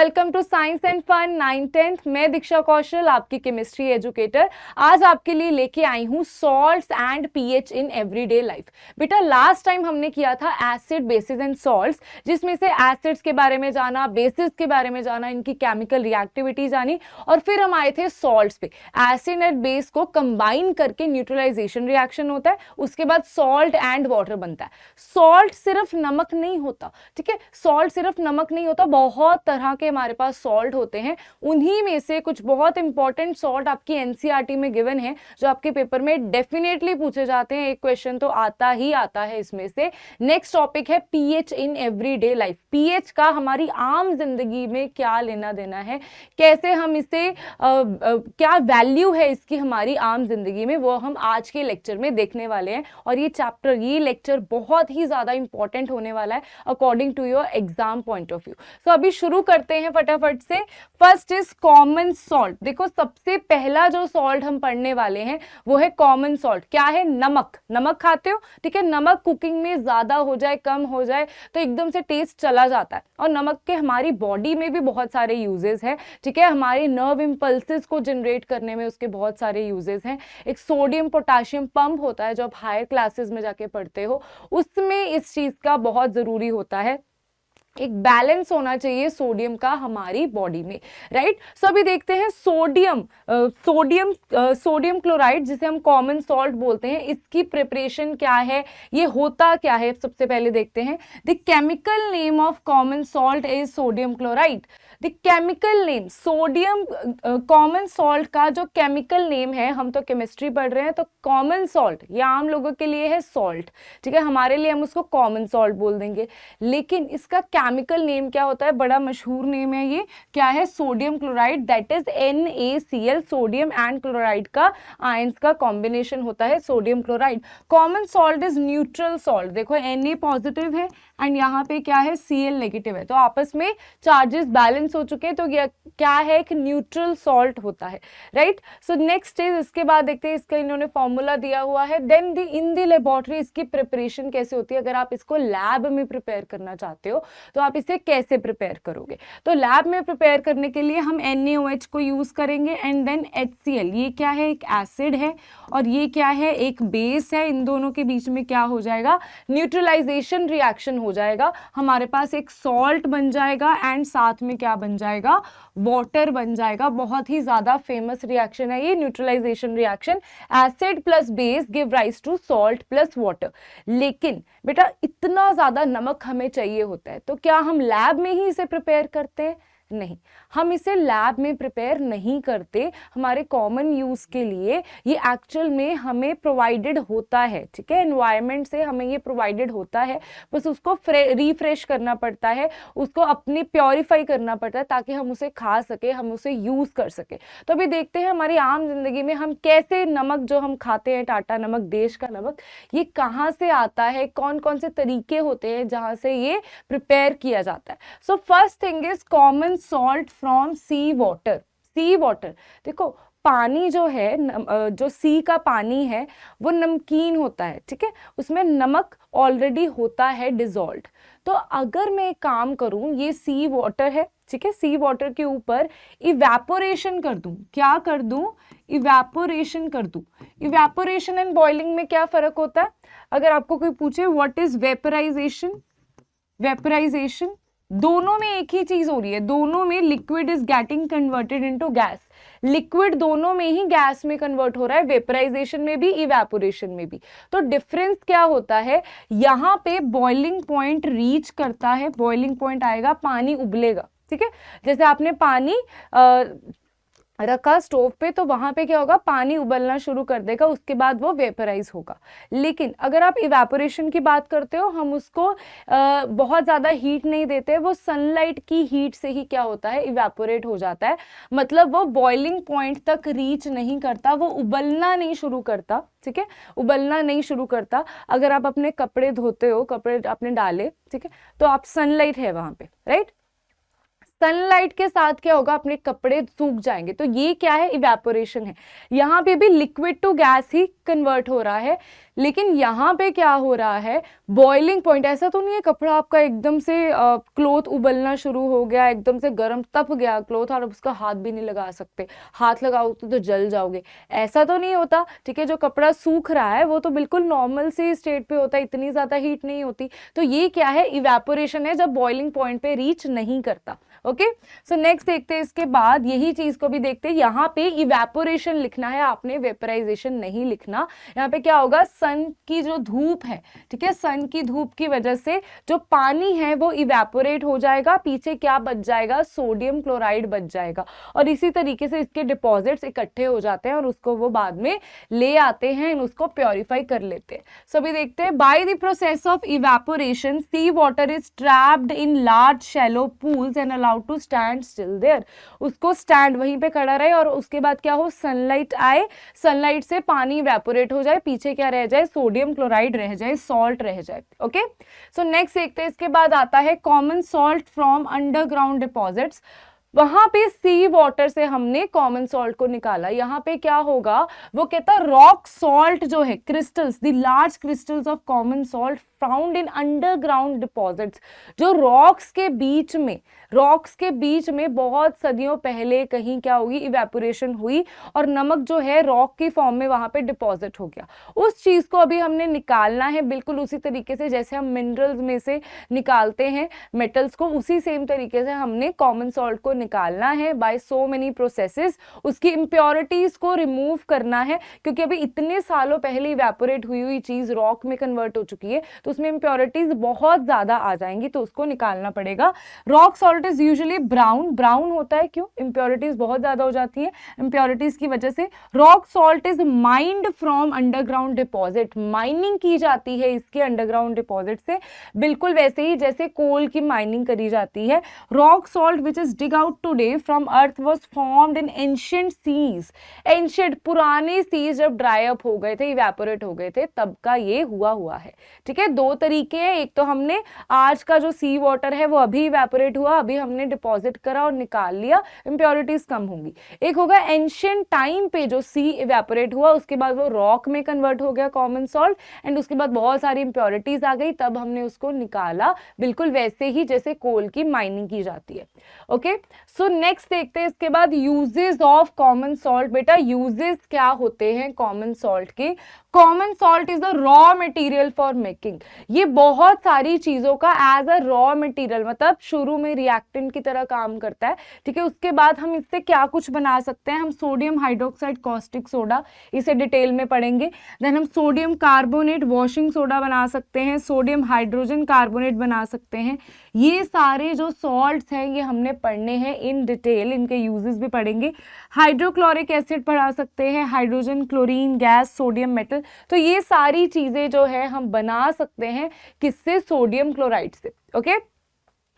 Welcome to science and fun 9th-10th। मैं दीक्षा कौशल, आपकी chemistry educator, आज आपके लिए लेके आई हूँ salts and pH in everyday life. बेटा लास्ट टाइम हमने किया था एसिड, बेसिस एंड सॉल्ट्स, जिसमें से एसिड्स के बारे में जाना, बेसिस के बारे में जाना, इनकी केमिकल रिएक्टिविटी जानी, और फिर हम आए थे सॉल्ट्स पे। एसिड एंड बेस को कंबाइन करके न्यूट्रलाइजेशन रिएक्शन होता है, उसके बाद सॉल्ट एंड वाटर बनता है। सॉल्ट सिर्फ नमक नहीं होता, ठीक है, सॉल्ट सिर्फ नमक नहीं होता, बहुत तरह के हमारे पास सॉल्ट होते हैं। उन्हीं में से कुछ बहुत इंपॉर्टेंट सॉल्ट आपकी एनसीईआरटी में गिवन है, जो आपके पेपर में डेफिनेटली पूछे जाते हैं। एक क्वेश्चन तो आता ही आता है इसमें से। नेक्स्ट टॉपिक है pH in everyday life. PH का हमारी आम जिंदगी में क्या लेना देना है, कैसे हम इसे क्या वैल्यू है इसकी हमारी आम जिंदगी में, वो हम आज के लेक्चर में देखने वाले हैं। और ये लेक्चर बहुत ही ज्यादा इंपॉर्टेंट होने वाला है according to your exam point of view. So अभी शुरू करते हैं फटाफट से। First is common salt. देखो सबसे पहला जो सॉल्ट हम पढ़ने वाले हैं वो है कॉमन सॉल्ट। क्या है? नमक। नमक खाते हो, ठीक है। नमक कुकिंग में ज्यादा हो जाए, कम हो जाए तो एकदम से टेस्ट चला जाता है। और नमक के हमारी बॉडी में भी बहुत सारे यूजेस हैं, ठीक है। हमारे नर्व इंपल्सेस को जनरेट करने में उसके बहुत सारे यूजेस हैं। एक सोडियम पोटाशियम पंप होता है जो आप हायर क्लासेस में जाके पढ़ते हो, उसमें इस चीज का बहुत जरूरी होता है। एक बैलेंस होना चाहिए सोडियम का हमारी बॉडी में, राइट। सो अभी देखते हैं सोडियम क्लोराइड, जिसे हम कॉमन सॉल्ट बोलते हैं, इसकी प्रिपरेशन क्या है, ये होता क्या है, सबसे पहले देखते हैं। The chemical name of common salt is sodium chloride. The chemical name sodium common salt का जो केमिकल नेम है, हम तो केमिस्ट्री पढ़ रहे हैं तो कॉमन सॉल्ट ये आम लोगों के लिए है सॉल्ट, ठीक है। हमारे लिए हम उसको कॉमन सॉल्ट बोल देंगे, लेकिन इसका केमिकल नेम क्या होता है? बड़ा मशहूर नेम है ये, क्या है? Sodium chloride, that is NaCl। Sodium and chloride का आयंस का कॉम्बिनेशन होता है sodium chloride. Common salt is neutral salt. देखो Na पॉजिटिव है एंड यहाँ पे क्या है? Cl नेगेटिव है, तो आपस में चार्जेस बैलेंस हो चुके हैं, तो ये क्या है? एक न्यूट्रल सॉल्ट होता है, राइट। सो नेक्स्ट इज, इसके बाद देखते हैं, इसका इन्होंने फॉर्मूला दिया हुआ है। देन इन द लेबोरेटरी इसकी प्रिपरेशन कैसे होती है। अगर आप इसको लैब में प्रिपेयर करना चाहते हो तो आप इसे कैसे प्रिपेयर करोगे? तो लैब में प्रिपेयर करने के लिए हम NaOH को यूज करेंगे एंड देन HCl। ये क्या है? एक एसिड है, और ये क्या है? एक बेस है। इन दोनों के बीच में क्या हो जाएगा? न्यूट्रलाइजेशन रिएक्शन हो जाएगा, हमारे पास एक सॉल्ट बन जाएगा एंड साथ में क्या बन जाएगा? वाटर बन जाएगा। बहुत ही ज्यादा फेमस रिएक्शन है ये neutralisation reaction. Acid plus base give rise to salt plus water. लेकिन बेटा इतना ज्यादा नमक हमें चाहिए होता है, तो क्या हम लैब में ही इसे प्रिपेयर करते हैं? नहीं, हम इसे लैब में प्रिपेयर नहीं करते। हमारे कॉमन यूज के लिए ये एक्चुअल में हमें प्रोवाइडेड होता है, ठीक है। एनवायरनमेंट से हमें ये प्रोवाइडेड होता है, बस उसको रिफ्रेश करना पड़ता है, उसको अपने प्योरीफाई करना पड़ता है ताकि हम उसे खा सके, हम उसे यूज कर सके। तो अभी देखते हैं हमारी आम जिंदगी में हम कैसे नमक जो हम खाते हैं, टाटा नमक, देश का नमक, ये कहाँ से आता है, कौन कौन से तरीके होते हैं जहाँ से ये प्रिपेयर किया जाता है। So first thing is common salt from sea water. Sea water, देखो पानी जो है, जो सी का पानी है वो नमकीन होता है, ठीक है, उसमें नमक ऑलरेडी होता है डिजॉल्व। तो अगर मैं एक काम करूं, ये सी वाटर है, ठीक है, सी वाटर के ऊपर इवेपोरेशन कर दूं। क्या कर दूं? इवेपोरेशन कर दूं। इवेपोरेशन एंड बॉइलिंग में क्या फर्क होता है? अगर आपको कोई पूछे व्हाट इज वेपराइजेशन, वेपराइजेशन दोनों में एक ही चीज हो रही है, दोनों में liquid is getting converted into gas. Liquid दोनों में ही गैस में कन्वर्ट हो रहा है, वेपराइजेशन में भी, इवेपोरेशन में भी। तो डिफरेंस क्या होता है? यहाँ पे बॉइलिंग पॉइंट रीच करता है, बॉइलिंग पॉइंट आएगा, पानी उबलेगा, ठीक है। जैसे आपने पानी रखा स्टोव पे, तो वहां पे क्या होगा? पानी उबलना शुरू कर देगा, उसके बाद वो वेपराइज होगा। लेकिन अगर आप इवेपोरेशन की बात करते हो, हम उसको बहुत ज्यादा हीट नहीं देते, वो सनलाइट की हीट से ही क्या होता है? इवेपोरेट हो जाता है। मतलब वो बॉइलिंग पॉइंट तक रीच नहीं करता, वो उबलना नहीं शुरू करता, ठीक है, उबलना नहीं शुरू करता। अगर आप अपने कपड़े धोते हो, कपड़े आपने डाले, ठीक है, तो आप सनलाइट है वहां पे, राइट, सनलाइट के साथ क्या होगा? अपने कपड़े सूख जाएंगे। तो ये क्या है? इवेपोरेशन है। यहाँ पे भी लिक्विड टू गैस ही कन्वर्ट हो रहा है, लेकिन यहाँ पे क्या हो रहा है? बॉइलिंग पॉइंट, ऐसा तो नहीं है कपड़ा आपका एकदम से क्लोथ उबलना शुरू हो गया, एकदम से गर्म तप गया क्लोथ और उसका हाथ भी नहीं लगा सकते, हाथ लगाओ तो जल जाओगे, ऐसा तो नहीं होता। ठीक है, जो कपड़ा सूख रहा है वो तो बिल्कुल नॉर्मल सी स्टेट पे होता है, इतनी ज्यादा हीट नहीं होती। तो ये क्या है, इवेपोरेशन है, जब बॉइलिंग पॉइंट पे रीच नहीं करता। ओके, सो नेक्स्ट देखते हैं इसके बाद, यही चीज को भी देखते हैं। यहाँ पे इवेपोरेशन लिखना है आपने, वेपराइजेशन नहीं लिखना। यहाँ पे क्या होगा, सन की जो धूप है, ठीक है, सन की धूप की वजह से जो पानी है वो इवेपोरेट हो जाएगा, पीछे क्या बच जाएगा, सोडियम क्लोराइड बच जाएगा, और इसी तरीके से इसके डिपॉजिट्स इकट्ठे हो जाते हैं और उसको वो बाद में ले आते हैं, उसको प्योरीफाई कर लेते हैं। सो अभी देखते हैं, by the process of evaporation sea water is trapped in large shallow pools and allowed to stand still there. उसको स्टैंड वहीं पे खड़ा रहे और उसके बाद क्या हो, सनलाइट आए, सनलाइट से पानी इवेपोरेट हो जाए, पीछे क्या रह जाए, सोडियम क्लोराइड रह जाए, सॉल्ट रह जाए। ओके, सो नेक्स्ट देखते हैं, इसके बाद आता है common salt from underground deposits. वहां पे सी वाटर से हमने कॉमन सॉल्ट को निकाला, यहाँ पे क्या होगा, वो कहता है रॉक सॉल्ट जो है, crystals, the large crystals of common salt found in underground deposits, जो रॉक्स के बीच में बहुत सदियों पहले कहीं क्या हुई, इवेपोरेशन हुई और नमक जो है रॉक की फॉर्म में वहां पे डिपॉजिट हो गया, उस चीज को अभी हमने निकालना है, बिल्कुल उसी तरीके से जैसे हम मिनरल्स में से निकालते हैं मेटल्स को, उसी सेम तरीके से हमने कॉमन सॉल्ट को निकालना है बाय सो मेनी प्रोसेसेस, उसकी इंप्योरिटीज को रिमूव करना है, क्योंकि अभी इतने सालों पहले इवेपोरेट हुई चीज रॉक में कन्वर्ट हो चुकी है, तो उसमें इंप्योरिटीज बहुत ज्यादा आ जाएंगी, तो उसको निकालना पड़ेगा। Rock salt is usually brown होता है, क्यों, इंप्योरिटीज बहुत ज्यादा हो जाती है, इंप्योरिटीज की वजह से। Rock salt is mind from underground deposit, mining की जाती है इसके अंडरग्राउंड डिपॉजिट से, बिल्कुल वैसे ही जैसे कोल की माइनिंग करी जाती है। Rock salt which is dig out today from earth was formed in ancient seas, ancient पुराने सीज जब ड्राई अप हो गए थे, इवेपोरेट हो गए थे, तब का ये हुआ है। ठीक है, दो तरीके हैं, एक तो हमने आज का जो सी वाटर है वो अभी इवेपोरेट हुआ, अभी हमने डिपॉजिट करा और निकाल लिया, इंप्योरिटीज कम होंगी। एक होगा एंशिएंट टाइम पे जो सी इवेपोरेट हुआ, उसके बाद वो रॉक में कन्वर्ट हो गया कॉमन सॉल्ट, एंड उसके बाद बहुत सारी इंप्योरिटीज आ गई, तब हमने उसको निकाला, बिल्कुल वैसे ही जैसे कोल की माइनिंग की जाती है। ओके, सो नेक्स्ट देखते हैं इसके बाद यूजेस ऑफ कॉमन सॉल्ट। बेटा यूजेस क्या होते हैं कॉमन सॉल्ट के? Common salt is the raw material for making, ये बहुत सारी चीजों का एज अ रॉ मटेरियल, मतलब शुरू में रिएक्टेंट की तरह काम करता है। ठीक है, उसके बाद हम इससे क्या कुछ बना सकते हैं, हम सोडियम हाइड्रोक्साइड कॉस्टिक सोडा, इसे डिटेल में पढ़ेंगे। देन हम सोडियम कार्बोनेट वॉशिंग सोडा बना सकते हैं, सोडियम हाइड्रोजन कार्बोनेट बना सकते हैं। ये सारे जो सॉल्ट्स हैं ये हमने पढ़ने हैं इन डिटेल, इनके यूजेस भी पढ़ेंगे। हाइड्रोक्लोरिक एसिड पढ़ा सकते हैं, hydrogen, chlorine gas, sodium metal, तो ये सारी चीजें जो है हम बना सकते हैं किससे, सोडियम क्लोराइड से। ओके,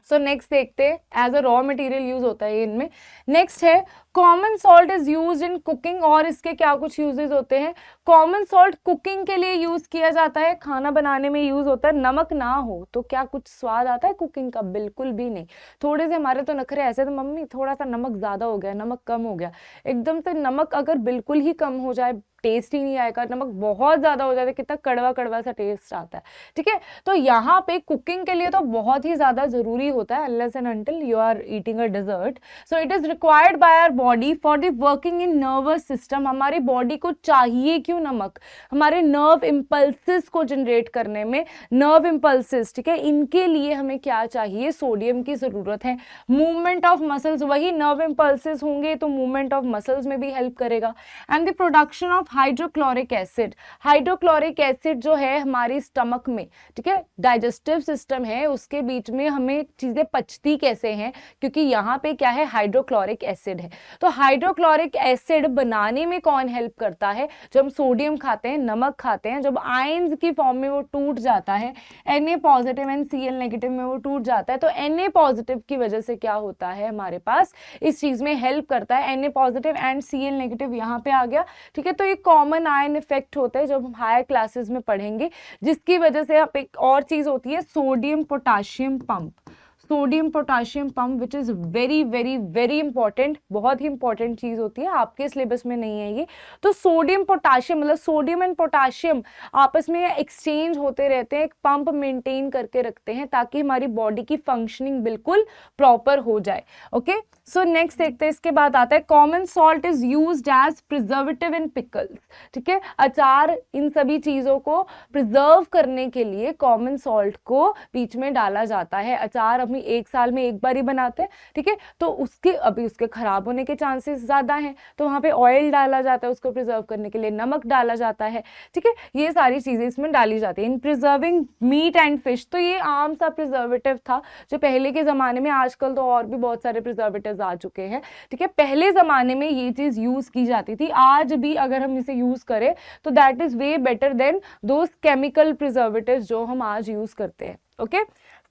सो नेक्स्ट देखते हैं, as a raw material use होता है इनमें। नेक्स्ट है common salt is use in cooking, और इसके क्या कुछ यूजेस होते हैं। कॉमन सॉल्ट कुकिंग के लिए यूज किया जाता है, खाना बनाने में यूज होता है। नमक ना हो तो क्या कुछ स्वाद आता है कुकिंग का? बिल्कुल भी नहीं। थोड़े से हमारे तो नखरे ऐसे, तो मम्मी थोड़ा सा नमक ज्यादा हो गया, नमक कम हो गया, एकदम से नमक अगर बिल्कुल ही कम हो जाए टेस्ट ही नहीं आएगा, नमक बहुत ज्यादा हो जाता है कितना कड़वा कड़वा सा टेस्ट आता है। ठीक है, तो यहाँ पे कुकिंग के लिए तो बहुत ही ज्यादा जरूरी होता है, unless and until you are eating a dessert, so it is required by our body for the working in nervous system. हमारी बॉडी को चाहिए क्यों नमक? हमारे नर्व इंपल्सेस को जनरेट करने में, नर्व इंपल्सेस, ठीक है, इनके लिए हमें क्या चाहिए, सोडियम की जरूरत है। मूवमेंट ऑफ मसल्स, वही नर्व इंपल्सेस होंगे तो मूवमेंट ऑफ मसल्स में भी हेल्प करेगा। And the production of hydrochloric acid, hydrochloric acid जो है हमारी स्टमक में, ठीक है, डाइजेस्टिव सिस्टम है, उसके बीच में हमें चीजें पचती कैसे हैं, क्योंकि यहाँ पे क्या है, हाइड्रोक्लोरिक एसिड है। तो हाइड्रोक्लोरिक एसिड बनाने में कौन हेल्प करता है? जब हम सोडियम खाते हैं, नमक खाते हैं, जब आयंस की फॉर्म में वो टूट जाता है, Na positive and Cl negative में वो टूट जाता है, तो Na पॉजिटिव की वजह से क्या होता है, हमारे पास इस चीज में हेल्प करता है। Na positive and Cl negative यहाँ पे आ गया। ठीक है, तो ये कॉमन आयन इफेक्ट होता है जब हम हायर क्लासेस में पढ़ेंगे, जिसकी वजह से अब एक और चीज होती है, sodium potassium pump. Sodium potassium pump which is very very very important, बहुत ही इंपॉर्टेंट चीज होती है, आपके सिलेबस में नहीं है ये। तो सोडियम पोटाशियम मतलब सोडियम एंड पोटाशियम आपस में एक्सचेंज होते रहते हैं, एक पंप मेंटेन करके रखते हैं ताकि हमारी बॉडी की फंक्शनिंग बिल्कुल प्रॉपर हो जाए। ओके, सो नेक्स्ट देखते हैं, इसके बाद आता है common salt is used as preservative in pickles. ठीक है, अचार इन सभी चीजों को प्रिजर्व करने के लिए कॉमन सॉल्ट को बीच में डाला जाता है। अचार अपनी एक साल में एक बार ही बनाते हैं, ठीक है, तो उसके अभी उसके खराब होने के चांसेस ज्यादा हैं, तो वहां पे ऑयल डाला जाता है उसको प्रिजर्व करने के लिए, नमक डाला जाता है। ठीक है, ये सारी चीजें इसमें डाली जाती है। इन प्रिजर्विंग मीट एंड फिश, तो ये आम सा प्रिजर्वेटिव था जो पहले के जमाने में, आजकल तो और भी बहुत सारे प्रिजर्वेटिव्स आ चुके हैं। ठीक है, पहले जमाने में ये चीज यूज की जाती थी, आज भी अगर हम इसे यूज करें तो that is way better than those chemical preservatives जो हम आज यूज करते हैं। Okay,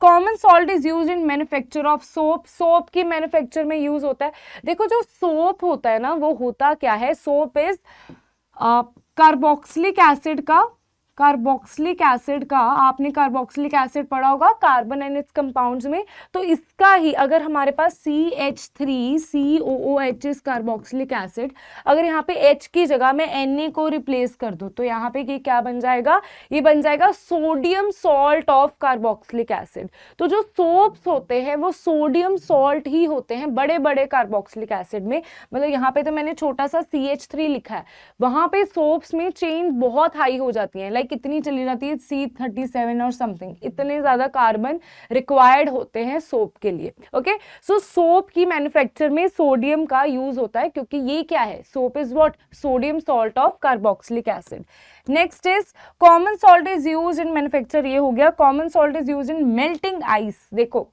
common salt is use in manufacture of soap, soap की मैन्युफैक्चर में यूज होता है। देखो जो सोप होता है ना, वो होता क्या है, सोप इज कार्बोक्सिलिक एसिड का आपने कार्बोक्सिलिक एसिड पढ़ा होगा कार्बन एंड इट्स कंपाउंड्स में, तो इसका ही अगर हमारे पास CH3COOH इज कार्बोक्सिलिक एसिड, अगर यहाँ पे H की जगह में Na को रिप्लेस कर दो तो यहाँ पे ये क्या बन जाएगा, ये बन जाएगा sodium salt of carboxylic acid. तो जो सोप्स होते हैं वो सोडियम सॉल्ट ही होते हैं बड़े बड़े कार्बोक्सिलिक एसिड में, मतलब यहाँ पे तो मैंने छोटा सा CH3 लिखा है, वहां पे सोप्स में चेन बहुत हाई हो जाती है, लाइक कितनी चली जाती है C37 और समथिंग, इतने ज्यादा कार्बन रिक्वायर्ड होते हैं सोप के लिए। ओके, सो सोप की मैन्युफैक्चर में सोडियम का यूज होता है क्योंकि ये क्या है, soap is what, sodium salt of carboxylic acid. Next is common salt is use in manufacture, ये हो गया। Common salt is use in melting ice, देखो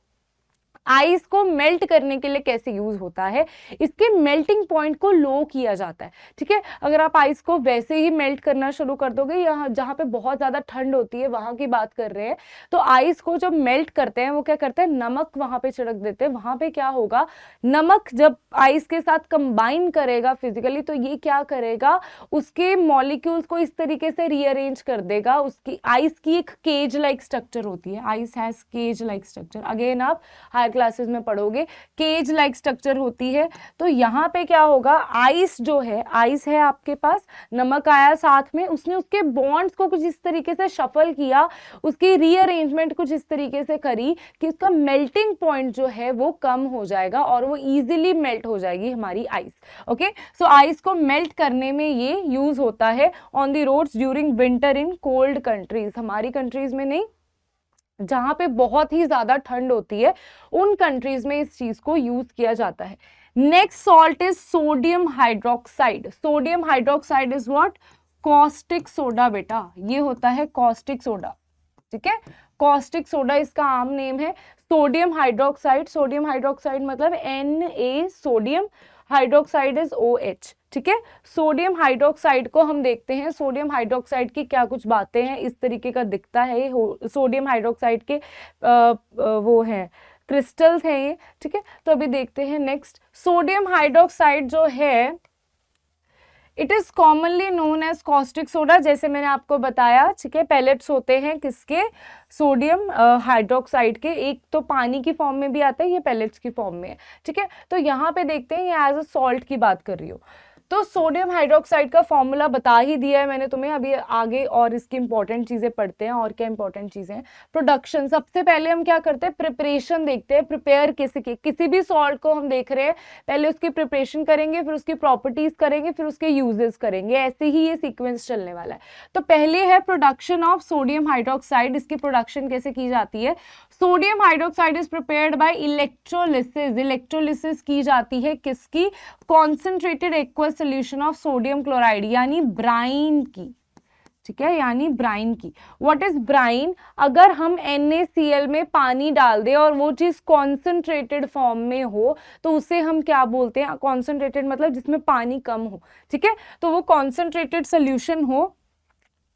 आइस को मेल्ट करने के लिए कैसे यूज होता है, इसके मेल्टिंग पॉइंट को लो किया जाता है। ठीक है, अगर आप आइस को वैसे ही मेल्ट करना शुरू कर दोगे, यहाँ जहाँ पे बहुत ज्यादा ठंड होती है वहां की बात कर रहे हैं, तो आइस को जब मेल्ट करते हैं वो क्या करते हैं, नमक वहां पे छिड़क देते हैं। वहां पे क्या होगा, नमक जब आइस के साथ कंबाइन करेगा फिजिकली तो ये क्या करेगा, उसके मॉलिक्यूल्स को इस तरीके से रीअरेंज कर देगा। उसकी आइस की एक केज लाइक स्ट्रक्चर होती है, ice has cage like structure, again आप हायर क्लासेस में पढ़ोगे, केज लाइक स्ट्रक्चर होती है। तो यहाँ पे क्या होगा, आइस जो है, आइस है आपके पास, नमक आया साथ में, उसने उसके बॉन्ड्स को कुछ इस तरीके से शफल किया, उसकी रीअरेंजमेंट कुछ इस तरीके से करी कि उसका मेल्टिंग पॉइंट जो है वो कम हो जाएगा और वो इजीली मेल्ट हो जाएगी हमारी आइस। ओके, सो आइस को मेल्ट करने में ये यूज होता है on the roads during winter in cold countries, हमारी कंट्रीज में नहीं, जहां पे बहुत ही ज्यादा ठंड होती है उन कंट्रीज में इस चीज को यूज किया जाता है। Next salt is sodium hydroxide, sodium hydroxide is what, caustic soda बेटा, ये होता है कॉस्टिक सोडा। ठीक है, कॉस्टिक सोडा इसका आम नेम है। सोडियम हाइड्रोक्साइड, सोडियम हाइड्रोक्साइड मतलब Na sodium, hydroxide is OH। ठीक है, सोडियम हाइड्रोक्साइड को हम देखते हैं, सोडियम हाइड्रोक्साइड की क्या कुछ बातें हैं, इस तरीके का दिखता है सोडियम हाइड्रोक्साइड के वो है क्रिस्टल्स हैं ये। ठीक है, तो अभी देखते हैं नेक्स्ट, सोडियम हाइड्रोक्साइड जो है it is commonly known as caustic soda, जैसे मैंने आपको बताया। ठीक है, पैलेट्स होते हैं किसके, सोडियम हाइड्रोक्साइड के, एक तो पानी की फॉर्म में भी आता है, ये पैलेट्स की फॉर्म में है। ठीक है, तो यहाँ पे देखते हैं ये एज अ सॉल्ट की बात कर रही हूँ। तो सोडियम हाइड्रोक्साइड का फॉर्मूला बता ही दिया है मैंने तुम्हें, अभी आगे और इसकी इंपॉर्टेंट चीजें पढ़ते हैं। और क्या इंपॉर्टेंट चीजें हैं, प्रोडक्शन, सबसे पहले हम क्या करते हैं, प्रिपरेशन देखते हैं, प्रिपेयर किसी भी सॉल्ट को हम देख रहे हैं, पहले उसकी प्रिपरेशन करेंगे, फिर उसकी प्रॉपर्टीज करेंगे, फिर उसके यूजेस करेंगे, ऐसे ही ये सीक्वेंस चलने वाला है। तो पहले है प्रोडक्शन ऑफ सोडियम हाइड्रोक्साइड, इसकी प्रोडक्शन कैसे की जाती है, sodium hydroxide is prepared by electrolysis, electrolysis की जाती है किसकी, concentrated aqueous solution of sodium chloride यानी ब्राइन की। ठीक है, यानी ब्राइन की। व्हाट इज ब्राइन, अगर हम NaCl में पानी डाल दें और वो चीज कॉन्सेंट्रेटेड फॉर्म में हो तो उसे हम क्या बोलते हैं, कॉन्सेंट्रेटेड मतलब जिसमें पानी कम हो। ठीक है, तो वो कॉन्सेंट्रेटेड सोल्यूशन हो,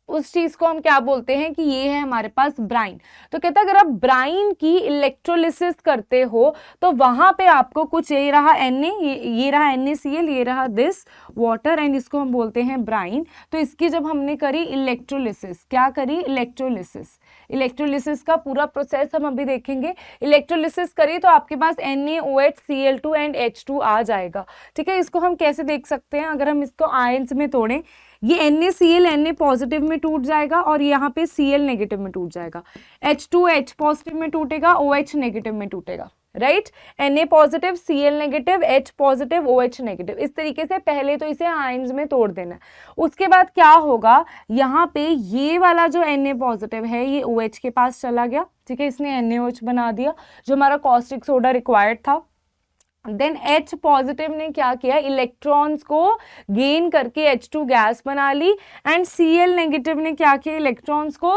उस चीज को हम क्या बोलते हैं कि ये है हमारे पास ब्राइन। तो कहता है अगर आप ब्राइन की इलेक्ट्रोलिसिस करते हो तो वहां पे आपको कुछ, ये रहा Na, ये रहा NaCl, ये रहा दिस वाटर एंड इसको हम बोलते हैं ब्राइन। तो इसकी जब हमने करी इलेक्ट्रोलिसिस, क्या करी, इलेक्ट्रोलिसिस, इलेक्ट्रोलिसिस का पूरा प्रोसेस हम अभी देखेंगे। इलेक्ट्रोलिसिस करिए तो आपके पास NaOH Cl2 एंड H2 आ जाएगा, ठीक है। इसको हम कैसे देख सकते हैं, अगर हम इसको आयंस में तोड़ें, ये NaCl Na पॉजिटिव में टूट जाएगा और यहाँ पे Cl नेगेटिव में टूट जाएगा, H2 H पॉजिटिव में टूटेगा, OH नेगेटिव में टूटेगा, right. Na positive, Cl negative, H positive, OH negative. इस तरीके से पहले तो इसे आयंस में तोड़ देना है। उसके बाद क्या होगा, यहाँ पे ये वाला जो Na पॉजिटिव है ये OH के पास चला गया, ठीक है, इसने NaOH बना दिया जो हमारा कॉस्टिक सोडा रिक्वायर्ड था। देन H पॉजिटिव ने क्या किया, इलेक्ट्रॉन्स को गेन करके H2 गैस बना ली, एंड Cl नेगेटिव ने क्या किया, इलेक्ट्रॉन्स को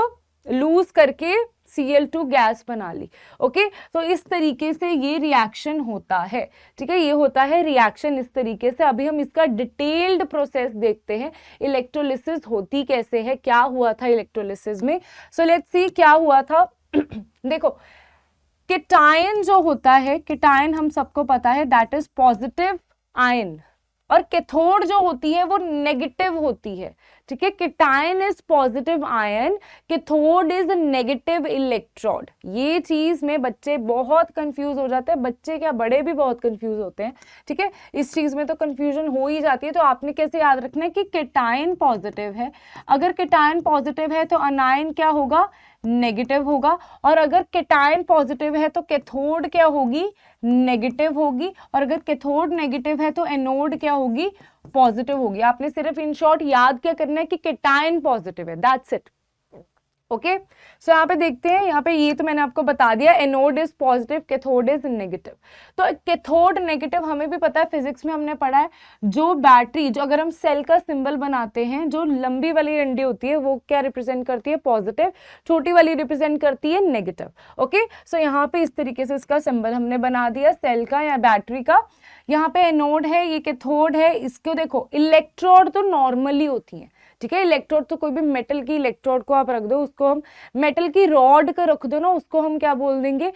लूज करके Cl2 गैस बना ली। ओके, तो इस तरीके से ये रिएक्शन होता है, ठीक है, ये होता है रिएक्शन इस तरीके से। अभी हम इसका डिटेल्ड प्रोसेस देखते हैं, इलेक्ट्रोलिसिस होती कैसे है, क्या हुआ था इलेक्ट्रोलिसिस में। सो लेट्स सी क्या हुआ था। देखो, केटायन जो होता है, केटायन हम सबको पता है दैट इज पॉजिटिव आयन, और कैथोड जो होती है वो नेगेटिव होती है, ठीक है। Cation is positive ion, cathode is negative electrode. ये चीज में बच्चे बहुत कंफ्यूज हो जाते हैं, बच्चे क्या बड़े भी बहुत कंफ्यूज होते हैं, ठीक है। इस चीज में तो कंफ्यूजन हो ही जाती है। तो आपने कैसे याद रखना है कि केटायन पॉजिटिव है, अगर केटायन पॉजिटिव है तो अनायन क्या होगा, नेगेटिव होगा, और अगर केटायन पॉजिटिव है तो कैथोड क्या होगी, नेगेटिव होगी, और अगर कैथोड नेगेटिव है तो एनोड क्या होगी, पॉजिटिव होगी। आपने सिर्फ इन शॉर्ट याद क्या करना है कि केटायन पॉजिटिव है, दैट्स इट। ओके, सो यहाँ पे देखते हैं, यहाँ पे ये तो मैंने आपको बता दिया, anode is positive, cathode is negative. तो कैथोड नेगेटिव हमें भी पता है, फिजिक्स में हमने पढ़ा है, जो बैटरी, जो अगर हम सेल का सिंबल बनाते हैं, जो लंबी वाली डंडी होती है वो क्या रिप्रेजेंट करती है, पॉजिटिव, छोटी वाली रिप्रेजेंट करती है नेगेटिव। ओके, सो यहाँ पे इस तरीके से इसका सिंबल हमने बना दिया सेल का या बैटरी का। यहाँ पे एनोड है, ये कैथोड है। इसको देखो, इलेक्ट्रोड तो नॉर्मली होती है, ठीक है, इलेक्ट्रोड तो कोई भी मेटल की इलेक्ट्रोड को आप रख दो, उसको हम मेटल की रॉड का रख दो ना, उसको हम क्या बोल देंगे,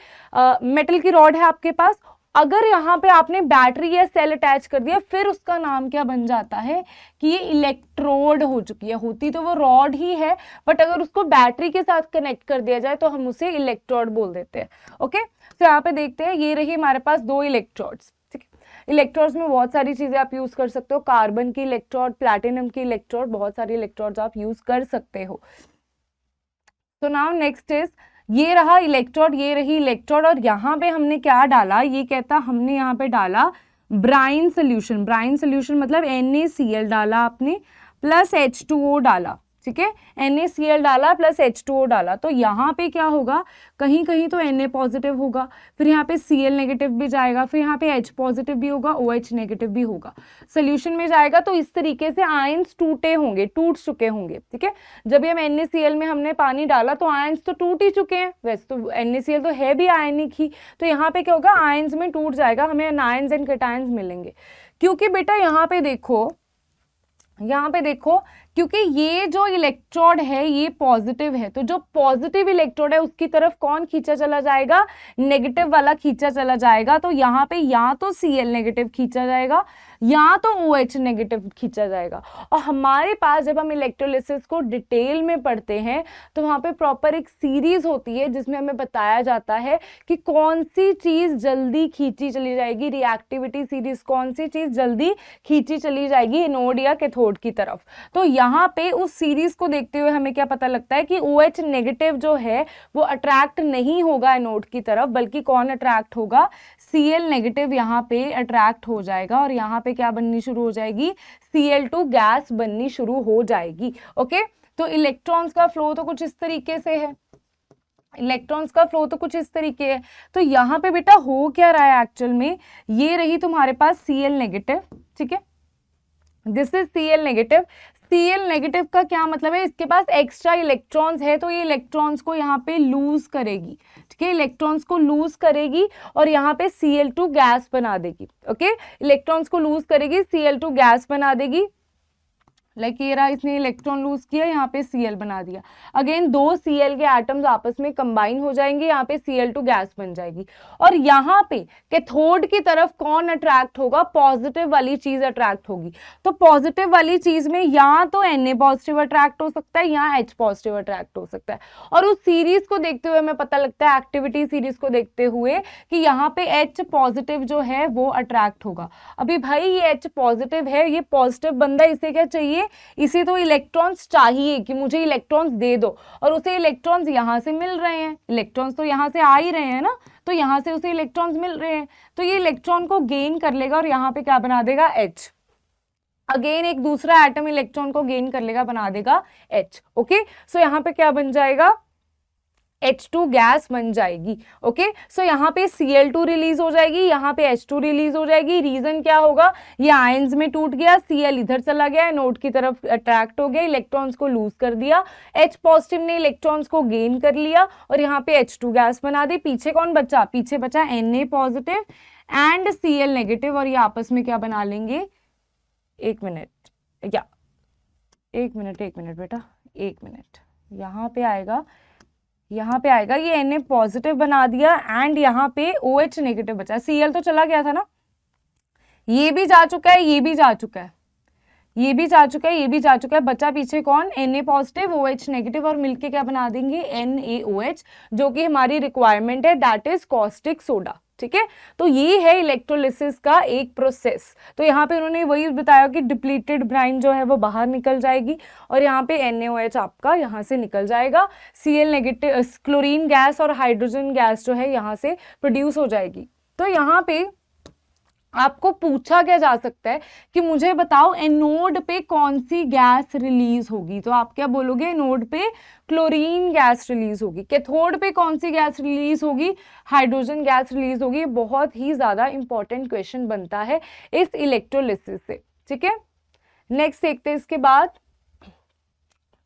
मेटल की रॉड है आपके पास, अगर यहाँ पे आपने बैटरी या सेल अटैच कर दिया फिर उसका नाम क्या बन जाता है कि ये इलेक्ट्रोड हो चुकी है। होती तो वो रॉड ही है, बट अगर उसको बैटरी के साथ कनेक्ट कर दिया जाए तो हम उसे इलेक्ट्रोड बोल देते हैं। ओके, तो यहाँ पे देखते हैं, ये रही हमारे पास दो इलेक्ट्रोड्स, ठीक है। इलेक्ट्रोड्स में बहुत सारी चीजें आप यूज कर सकते हो, कार्बन की इलेक्ट्रोड, प्लैटिनम की इलेक्ट्रोड, बहुत सारी इलेक्ट्रोड्स आप यूज कर सकते हो। तो नाउ नेक्स्ट इज, ये रहा इलेक्ट्रोड, ये रही इलेक्ट्रोड, और यहाँ पे हमने क्या डाला, ये कहता हमने यहाँ पे डाला ब्राइन सोल्यूशन। ब्राइन सोल्यूशन मतलब NaCl डाला आपने प्लस H2O डाला, ठीक है, NaCl डाला प्लस H2O डाला। तो यहाँ पे क्या होगा, कहीं कहीं तो Na पॉजिटिव होगा, फिर यहाँ पे Cl नेगेटिव भी जाएगा, फिर यहाँ पे H पॉजिटिव भी होगा, OH नेगेटिव भी होगा, सोल्यूशन में जाएगा। तो इस तरीके से आयंस टूटे होंगे, टूट चुके होंगे, ठीक है। जब भी हम NaCl में हमने पानी डाला तो आयंस तो टूट ही चुके हैं, वैसे तो NaCl तो है भी आयनिक ही, तो यहाँ पे क्या होगा, आयंस में टूट जाएगा, हमें अनायंस एंड कैटायंस मिलेंगे। क्योंकि बेटा यहाँ पे देखो, यहाँ पे देखो, क्योंकि ये जो इलेक्ट्रोड है ये पॉजिटिव है, तो जो पॉजिटिव इलेक्ट्रोड है उसकी तरफ कौन खींचा चला जाएगा, नेगेटिव वाला खींचा चला जाएगा। तो यहाँ पे या तो Cl नेगेटिव खींचा जाएगा या तो OH नेगेटिव खींचा जाएगा। और हमारे पास जब हम इलेक्ट्रोलिसिस को डिटेल में पढ़ते हैं तो वहाँ पे प्रॉपर एक सीरीज होती है जिसमें हमें बताया जाता है कि कौन सी चीज जल्दी खींची चली जाएगी, रिएक्टिविटी सीरीज, कौन सी चीज जल्दी खींची चली जाएगी एनोड या कैथोड की तरफ। तो यहाँ पे उस सीरीज को देखते हुए हमें क्या पता लगता है कि OH नेगेटिव जो है वो अट्रैक्ट नहीं होगा एनोड की तरफ, बल्कि कौन अट्रैक्ट होगा, Cl नेगेटिव यहाँ पे अट्रैक्ट हो जाएगा, और यहाँ पे क्या बननी शुरू हो जाएगी, Cl2 गैस बननी शुरू हो जाएगी। ओके, तो इलेक्ट्रॉन्स का फ्लो तो कुछ इस तरीके से है, इलेक्ट्रॉन्स का फ्लो तो कुछ इस तरीके है। तो यहाँ पे बेटा हो क्या रहा है एक्चुअल में, ये रही तुम्हारे पास Cl नेगेटिव, ठीक है, this is Cl negative. Cl negative का क्या मतलब है, इसके पास एक्स्ट्रा इलेक्ट्रॉन्स है, तो ये इलेक्ट्रॉन्स को यहाँ पे लूज करेगी, ठीक है, इलेक्ट्रॉन्स को लूज करेगी और यहाँ पे Cl2 गैस बना देगी। ओके, इलेक्ट्रॉन्स को लूज करेगी, Cl2 गैस बना देगी। लाइक ये रहा, इसने इलेक्ट्रॉन लूज किया, यहाँ पे Cl बना दिया। अगेन दो Cl के एटम्स आपस में कंबाइन हो जाएंगे, यहाँ पे Cl2 गैस बन जाएगी। और यहाँ पे कैथोड की तरफ कौन अट्रैक्ट होगा? पॉजिटिव वाली चीज अट्रैक्ट होगी। तो पॉजिटिव वाली चीज में या तो Na पॉजिटिव अट्रैक्ट हो सकता है या H पॉजिटिव अट्रैक्ट हो सकता है। और उस सीरीज को देखते हुए हमें पता लगता है, एक्टिविटी सीरीज को देखते हुए, कि यहाँ पे H पॉजिटिव जो है वो अट्रैक्ट होगा। अभी भाई ये H पॉजिटिव है, ये पॉजिटिव बंदा, इसे क्या चाहिए? इसे तो इलेक्ट्रॉन्स चाहिए कि मुझे इलेक्ट्रॉन्स दे दो, और उसे इलेक्ट्रॉन्स यहाँ से मिल रहे हैं, इलेक्ट्रॉन्स तो यहाँ से आ ही रहे हैं ना, तो यहाँ से उसे इलेक्ट्रॉन्स मिल रहे हैं, तो ये इलेक्ट्रॉन को गेन कर लेगा और यहाँ पे क्या बना देगा? H। अगेन एक दूसरा एटम इलेक्ट्रॉन को गेन कर लेगा, बना देगा H। ओके, सो यहाँ पे क्या बन जाएगा? H2 गैस बन जाएगी। ओके, सो यहाँ पे Cl2 रिलीज हो जाएगी, यहाँ पे H2 रिलीज हो जाएगी। रीजन क्या होगा? ये आयंस में टूट गया, Cl इधर चला गया, एनोड की तरफ अट्रैक्ट हो गया, इलेक्ट्रॉन्स को लूज कर दिया, H पॉजिटिव ने इलेक्ट्रॉन्स को गेन कर लिया और यहाँ पे H2 गैस बना दी। पीछे कौन बचा? पीछे बचा Na positive and Cl negative, और ये आपस में क्या बना लेंगे? एक मिनट बेटा, एक मिनट। यहाँ पे आएगा ये Na पॉजिटिव बना दिया एंड यहाँ पे OH नेगेटिव बचा। Cl तो चला गया था ना, ये भी जा चुका है, ये भी जा चुका है, ये भी जा चुका है, ये भी जा चुका है। बचा पीछे कौन? Na पॉजिटिव OH नेगेटिव, और मिलके क्या बना देंगे? NaOH, जो कि हमारी रिक्वायरमेंट है, दैट इज कॉस्टिक सोडा। ठीक है, तो ये है इलेक्ट्रोलिसिस का एक प्रोसेस। तो यहाँ पे उन्होंने वही बताया कि डिप्लीटेड ब्राइन जो है वो बाहर निकल जाएगी और यहाँ पे NaOH आपका यहाँ से निकल जाएगा। Cl नेगेटिव, क्लोरीन गैस और हाइड्रोजन गैस जो है यहाँ से प्रोड्यूस हो जाएगी। तो यहाँ पे आपको पूछा क्या जा सकता है कि मुझे बताओ एनोड पे कौन सी गैस रिलीज होगी, तो आप क्या बोलोगे? एनोड पे क्लोरीन गैस रिलीज होगी। कैथोड पे कौन सी गैस रिलीज होगी? हाइड्रोजन गैस रिलीज होगी। बहुत ही ज्यादा इंपॉर्टेंट क्वेश्चन बनता है इस इलेक्ट्रोलिसिस से। ठीक है, नेक्स्ट देखते हैं इसके बाद।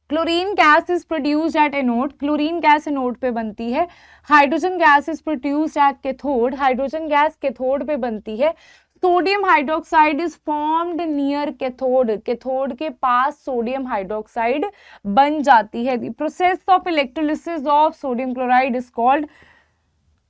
Chlorine gas is produced at anode, chlorine gas anode पे बनती है। Hydrogen gas is produced at cathode, hydrogen gas cathode पे बनती है। Sodium hydroxide is formed near cathode, cathode के पास सोडियम हाइड्रोक्साइड बन जाती है। The process of electrolysis of sodium chloride is called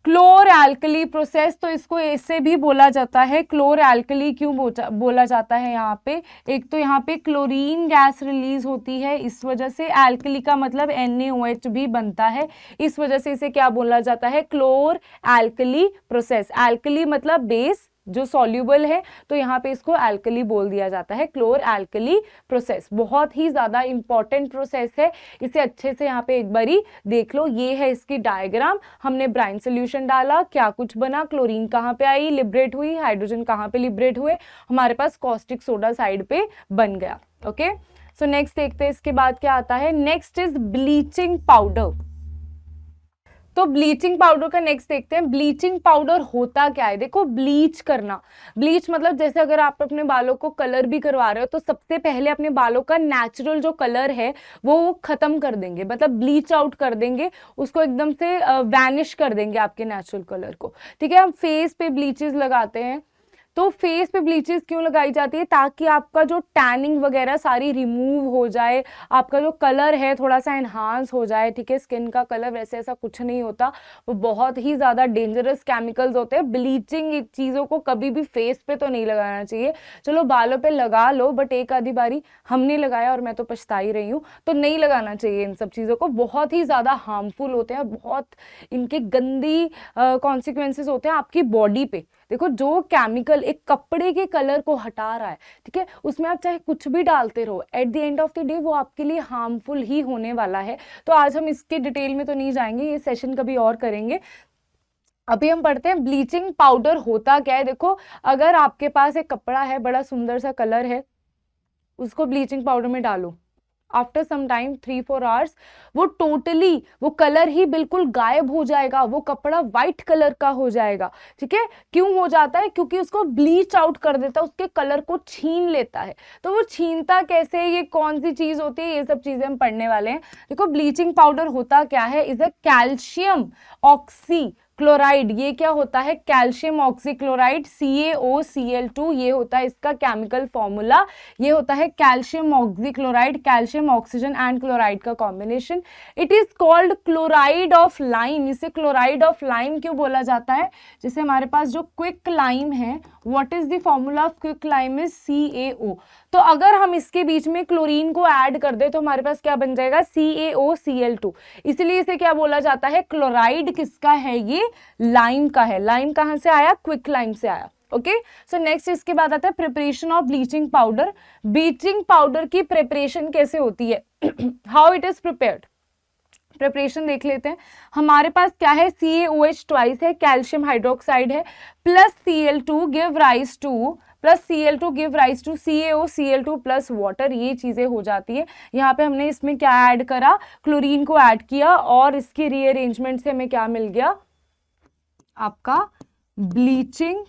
chlor alkali process. तो इसको ऐसे भी बोला जाता है, क्लोर एल्कली क्यों बोला जाता है? यहाँ पे एक तो यहाँ पे क्लोरीन गैस रिलीज होती है, इस वजह से एल्कली का मतलब NaOH भी बनता है, इस वजह से इसे क्या बोला जाता है? क्लोर एल्कली प्रोसेस। एल्कली मतलब बेस जो सॉल्यूबल है, तो यहाँ पे इसको एल्कली बोल दिया जाता है, क्लोर एल्कली प्रोसेस। बहुत ही ज्यादा इंपॉर्टेंट प्रोसेस है, इसे अच्छे से यहाँ पे एक बारी देख लो। ये है इसकी डायग्राम। हमने ब्राइन सोल्यूशन डाला, क्या कुछ बना? क्लोरीन कहाँ पे आई? लिबरेट हुई। हाइड्रोजन कहाँ पे लिबरेट हुए? हमारे पास कॉस्टिक सोडा साइड पे बन गया। ओके, सो नेक्स्ट देखते हैं इसके बाद क्या आता है। Next is bleaching powder. तो ब्लीचिंग पाउडर का नेक्स्ट देखते हैं। ब्लीचिंग पाउडर होता क्या है? देखो, ब्लीच करना, ब्लीच मतलब जैसे अगर आप अपने बालों को कलर भी करवा रहे हो तो सबसे पहले अपने बालों का नेचुरल जो कलर है वो खत्म कर देंगे, मतलब ब्लीच आउट कर देंगे, उसको एकदम से वैनिश कर देंगे आपके नेचुरल कलर को। ठीक है, हम फेस पे ब्लीचेस लगाते हैं, तो फेस पे ब्लीचेस क्यों लगाई जाती है? ताकि आपका जो टैनिंग वगैरह सारी रिमूव हो जाए, आपका जो कलर है थोड़ा सा एनहांस हो जाए। ठीक है, स्किन का कलर वैसे ऐसा कुछ नहीं होता, वो बहुत ही ज़्यादा डेंजरस केमिकल्स होते हैं। ब्लीचिंग चीज़ों को कभी भी फेस पे तो नहीं लगाना चाहिए। चलो बालों पे लगा लो, बट एक आधी बारी हमने लगाया और मैं तो पछता ही रही हूँ, तो नहीं लगाना चाहिए इन सब चीज़ों को। बहुत ही ज़्यादा हार्मफुल होते हैं, बहुत इनके गंदी कॉन्सिक्वेंसेस होते हैं आपकी बॉडी पे। देखो, जो केमिकल एक कपड़े के कलर को हटा रहा है, ठीक है, उसमें आप चाहे कुछ भी डालते रहो, at the end of the day वो आपके लिए हार्मफुल ही होने वाला है। तो आज हम इसके डिटेल में तो नहीं जाएंगे, ये सेशन कभी और करेंगे। अभी हम पढ़ते हैं ब्लीचिंग पाउडर होता क्या है। देखो, अगर आपके पास एक कपड़ा है, बड़ा सुंदर सा कलर है, उसको ब्लीचिंग पाउडर में डालो, आफ्टर सम टाइम 3-4 आवर्स वो टोटली वो कलर ही बिल्कुल गायब हो जाएगा, वो कपड़ा वाइट कलर का हो जाएगा। ठीक है, क्यों हो जाता है? क्योंकि उसको ब्लीच आउट कर देता है, उसके कलर को छीन लेता है। तो वो छीनता कैसे, ये कौन सी चीज होती है, ये सब चीजें हम पढ़ने वाले हैं। देखो, ब्लीचिंग पाउडर होता क्या है? Is a calcium oxy chloride, ये क्या होता है, कैल्शियम ऑक्सीक्लोराइड CaOCl2, ये होता है इसका केमिकल फॉर्मूला। ये होता है calcium oxychloride, calcium oxygen and chloride का combination. It is called chloride of lime. इसे क्लोराइड ऑफ लाइम क्यों बोला जाता है? जैसे हमारे पास जो क्विक लाइम है, what is the formula of quick lime is CaO। तो अगर हम इसके बीच में क्लोरीन को ऐड कर दे तो हमारे पास क्या बन जाएगा, CaOCl2। इसलिए इसे क्या बोला जाता है, क्लोराइड किसका है, ये लाइम का है। लाइम कहां से आया, क्विक लाइम से आया। ओके, सो नेक्स्ट इसके बाद आता है preparation of bleaching powder. Bleaching powder की प्रिपरेशन कैसे होती है, how it is prepared, preparation देख लेते हैं। हमारे पास क्या है, CaOH ट्वाइस है, कैल्शियम हाइड्रोक्साइड है, plus Cl2 give rise to CaOCl2 plus water, ये चीजें हो जाती है। यहाँ पे हमने इसमें क्या ऐड करा, क्लोरीन को ऐड किया और इसके रीअरेंजमेंट से हमें क्या मिल गया, आपका ब्लीचिंग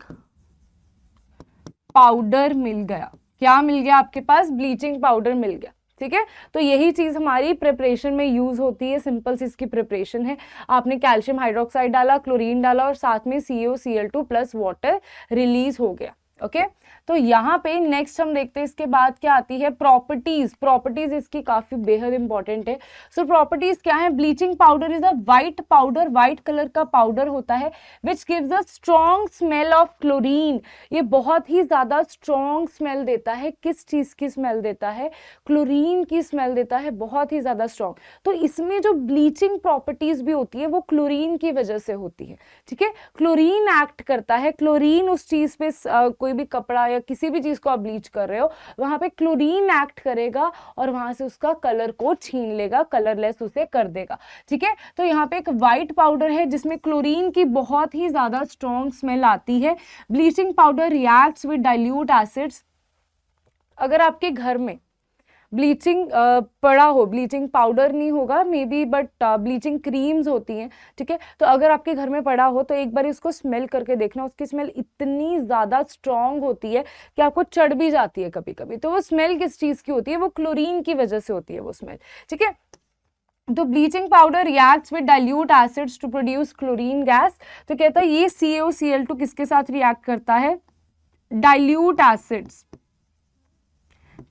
पाउडर मिल गया। क्या मिल गया आपके पास, ब्लीचिंग पाउडर मिल गया। ठीक है, तो यही चीज हमारी प्रिपरेशन में यूज होती है। सिंपल सी इसकी प्रिपरेशन है, आपने कैल्शियम हाइड्रोक्साइड डाला, क्लोरीन डाला और साथ में CaOCl2 प्लस वाटर रिलीज हो गया। ओके, तो यहाँ पे नेक्स्ट हम देखते हैं इसके बाद क्या आती है, प्रॉपर्टीज। प्रॉपर्टीज इसकी काफी बेहद इंपॉर्टेंट है। सो प्रॉपर्टीज क्या है, bleaching powder is a white powder, white colour का पाउडर होता है, which gives a strong smell of chlorine. ये बहुत ही ज्यादा स्ट्रॉन्ग स्मेल देता है। किस चीज की स्मेल देता है, क्लोरीन की स्मेल देता है, बहुत ही ज्यादा स्ट्रॉन्ग। तो इसमें जो ब्लीचिंग प्रॉपर्टीज भी होती है वो क्लोरीन की वजह से होती है। ठीक है, क्लोरीन एक्ट करता है, क्लोरीन उस चीज पे कोई भी कपड़ा या किसी भी चीज को आप ब्लीच कर रहे हो, वहां पे क्लोरीन एक्ट करेगा और वहां से उसका कलर को छीन लेगा, कलरलेस उसे कर देगा। ठीक है, तो यहाँ पे एक व्हाइट पाउडर है जिसमें क्लोरीन की बहुत ही ज्यादा स्ट्रॉन्ग स्मेल आती है। Bleaching powder reacts with dilute acids. अगर आपके घर में ब्लीचिंग पड़ा हो, ब्लीचिंग पाउडर नहीं होगा may be, but bleaching creams होती हैं। ठीक है, तो अगर आपके घर में पड़ा हो तो एक बार इसको स्मेल करके देखना, उसकी स्मेल इतनी ज़्यादा स्ट्रॉन्ग होती है कि आपको चढ़ भी जाती है कभी कभी। तो वो स्मेल किस चीज़ की होती है, वो क्लोरीन की वजह से होती है वो स्मेल। ठीक है, तो bleaching powder reacts with dilute acids to produce chlorine gas. तो कहता है ये CaOCl2 किसके साथ रिएक्ट करता है, डाइल्यूट एसिड्स।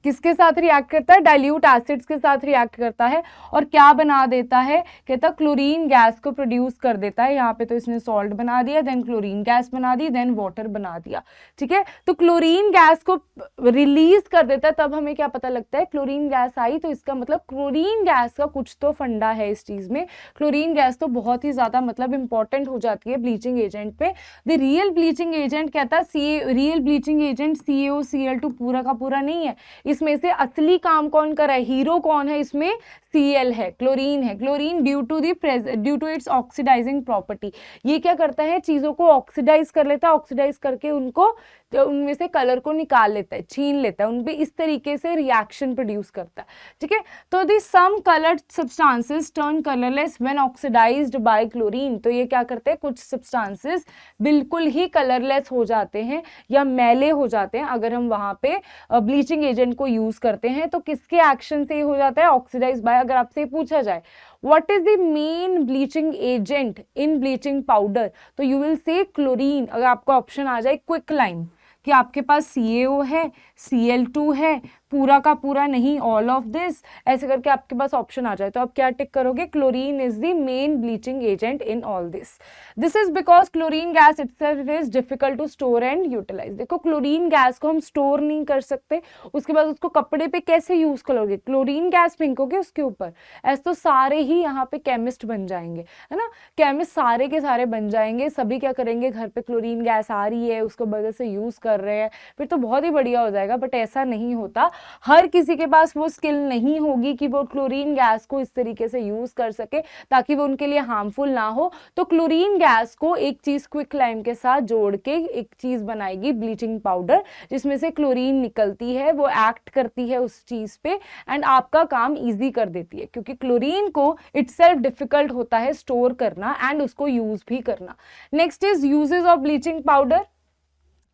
किसके साथ रिएक्ट करता है, डाइल्यूट एसिड्स के साथ रिएक्ट करता है और क्या बना देता है, कहता क्लोरीन गैस को प्रोड्यूस कर देता है। यहाँ पे तो इसने सॉल्ट बना दिया, देन क्लोरीन गैस बना दी, देन वाटर बना दिया। ठीक है, तो क्लोरीन गैस को रिलीज कर देता है। तब हमें क्या पता लगता है, क्लोरीन गैस आई तो इसका मतलब क्लोरीन गैस का कुछ तो फंडा है इस चीज में। क्लोरीन गैस तो बहुत ही ज्यादा मतलब इंपॉर्टेंट हो जाती है ब्लीचिंग एजेंट पे। द रियल ब्लीचिंग एजेंट कहता है रियल ब्लीचिंग एजेंट CaOCl2 पूरा का पूरा नहीं है। इसमें से असली काम कौन कर रहा है, हीरो कौन है इसमें, Cl है, क्लोरीन है। Chlorine due to its oxidising property, ये क्या करता है, चीजों को ऑक्सीडाइज कर लेता है, ऑक्सीडाइज करके उनको उनमें से कलर को निकाल लेता है, छीन लेता है, उनपे इस तरीके से रिएक्शन प्रोड्यूस करता है। ठीक है, तो the some coloured substances turn colourless when oxidised by chlorine. तो ये क्या करते हैं, कुछ सब्सटेंसेस बिल्कुल ही कलरलेस हो जाते हैं या मैले हो जाते हैं अगर हम वहां पे ब्लीचिंग एजेंट को यूज करते हैं। तो किसके एक्शन से हो जाता है, ऑक्सीडाइज बाय। अगर आपसे पूछा जाए what is the main bleaching agent in bleaching powder, तो यू विल से क्लोरीन। अगर आपका ऑप्शन आ जाए क्विक लाइम कि आपके पास CaO है, Cl2 है, पूरा का पूरा नहीं, ऑल ऑफ दिस, ऐसे करके आपके पास ऑप्शन आ जाए तो आप क्या टिक करोगे, chlorine is the main bleaching agent in all this. This is because chlorine gas itself is difficult to store and utilise. देखो क्लोरीन गैस को हम स्टोर नहीं कर सकते, उसके बाद उसको कपड़े पे कैसे यूज करोगे, क्लोरीन गैस फेंकोगे उसके ऊपर, ऐसे तो सारे ही यहाँ पे केमिस्ट बन जाएंगे, है ना, केमिस्ट सारे के सारे बन जाएंगे। सभी क्या करेंगे, घर पे क्लोरीन गैस आ रही है उसको वजह से यूज कर रहे हैं, फिर तो बहुत ही बढ़िया हो जाएगा। बट ऐसा नहीं होता, हर किसी के पास वो स्किल नहीं होगी कि वो क्लोरीन गैस को इस तरीके से यूज कर सके ताकि वो उनके लिए हार्मफुल ना हो। तो क्लोरीन गैस को एक चीज क्विक लाइम के साथ जोड़ के एक चीज बनाएगी ब्लीचिंग पाउडर, जिसमें से क्लोरीन निकलती है, वो एक्ट करती है उस चीज पे एंड आपका काम इजी कर देती है, क्योंकि क्लोरीन को इटसेल्फ डिफिकल्ट होता है स्टोर करना एंड उसको यूज भी करना। Next is uses of bleaching powder.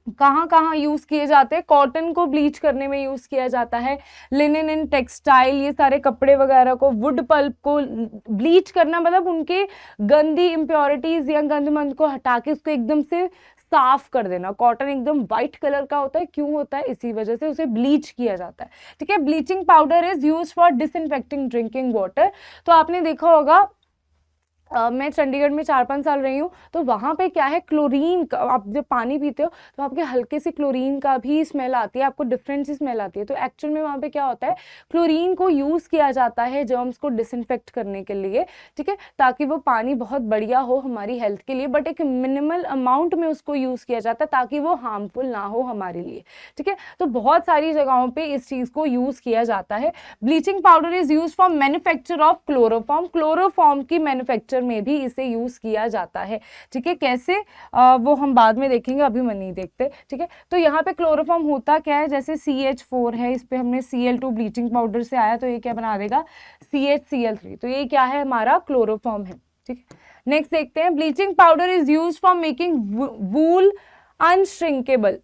कहाँ कहाँ यूज किए जाते हैं, कॉटन को ब्लीच करने में यूज किया जाता है, लिनन एंड टेक्सटाइल, ये सारे कपड़े वगैरह को, वुड पल्प को ब्लीच करना मतलब उनके गंदी इम्प्योरिटीज या गंदमंद को हटा के उसको एकदम से साफ कर देना। कॉटन एकदम व्हाइट कलर का होता है, क्यों होता है, इसी वजह से उसे ब्लीच किया जाता है। ठीक है, bleaching powder is use for disinfecting drinking water. तो आपने देखा होगा, मैं चंडीगढ़ में 4-5 साल रही हूँ, तो वहाँ पे क्या है, क्लोरीन, आप जब पानी पीते हो तो आपके हल्के से क्लोरीन का भी स्मेल आती है, आपको डिफरेंट सी स्मेल आती है। तो एक्चुअल में वहाँ पे क्या होता है, क्लोरीन को यूज़ किया जाता है जर्म्स को डिसइंफेक्ट करने के लिए। ठीक है, ताकि वो पानी बहुत बढ़िया हो हमारी हेल्थ के लिए, बट एक मिनिमल अमाउंट में उसको यूज़ किया जाता है ताकि वो हार्मफुल ना हो हमारे लिए। ठीक है, तो बहुत सारी जगहों पर इस चीज़ को यूज़ किया जाता है। Bleaching powder is use for manufacture of chloroform, chloroform की मैन्युफैक्चर में भी इसे यूज किया जाता है। ठीक है, कैसे, वो हम बाद में देखेंगे, अभी मैं नहीं देखते। ठीक है, तो यहाँ पे क्लोरोफॉर्म होता क्या है, जैसे CH4 है, इस पे हमने Cl2 ब्लीचिंग पाउडर से आया, तो ये क्या बना देगा, CHCl3, तो ये क्या है, हमारा क्लोरोफॉर्म है। ठीक है, नेक्स्ट देखते हैं, bleaching powder is use for making wool unshrinkable.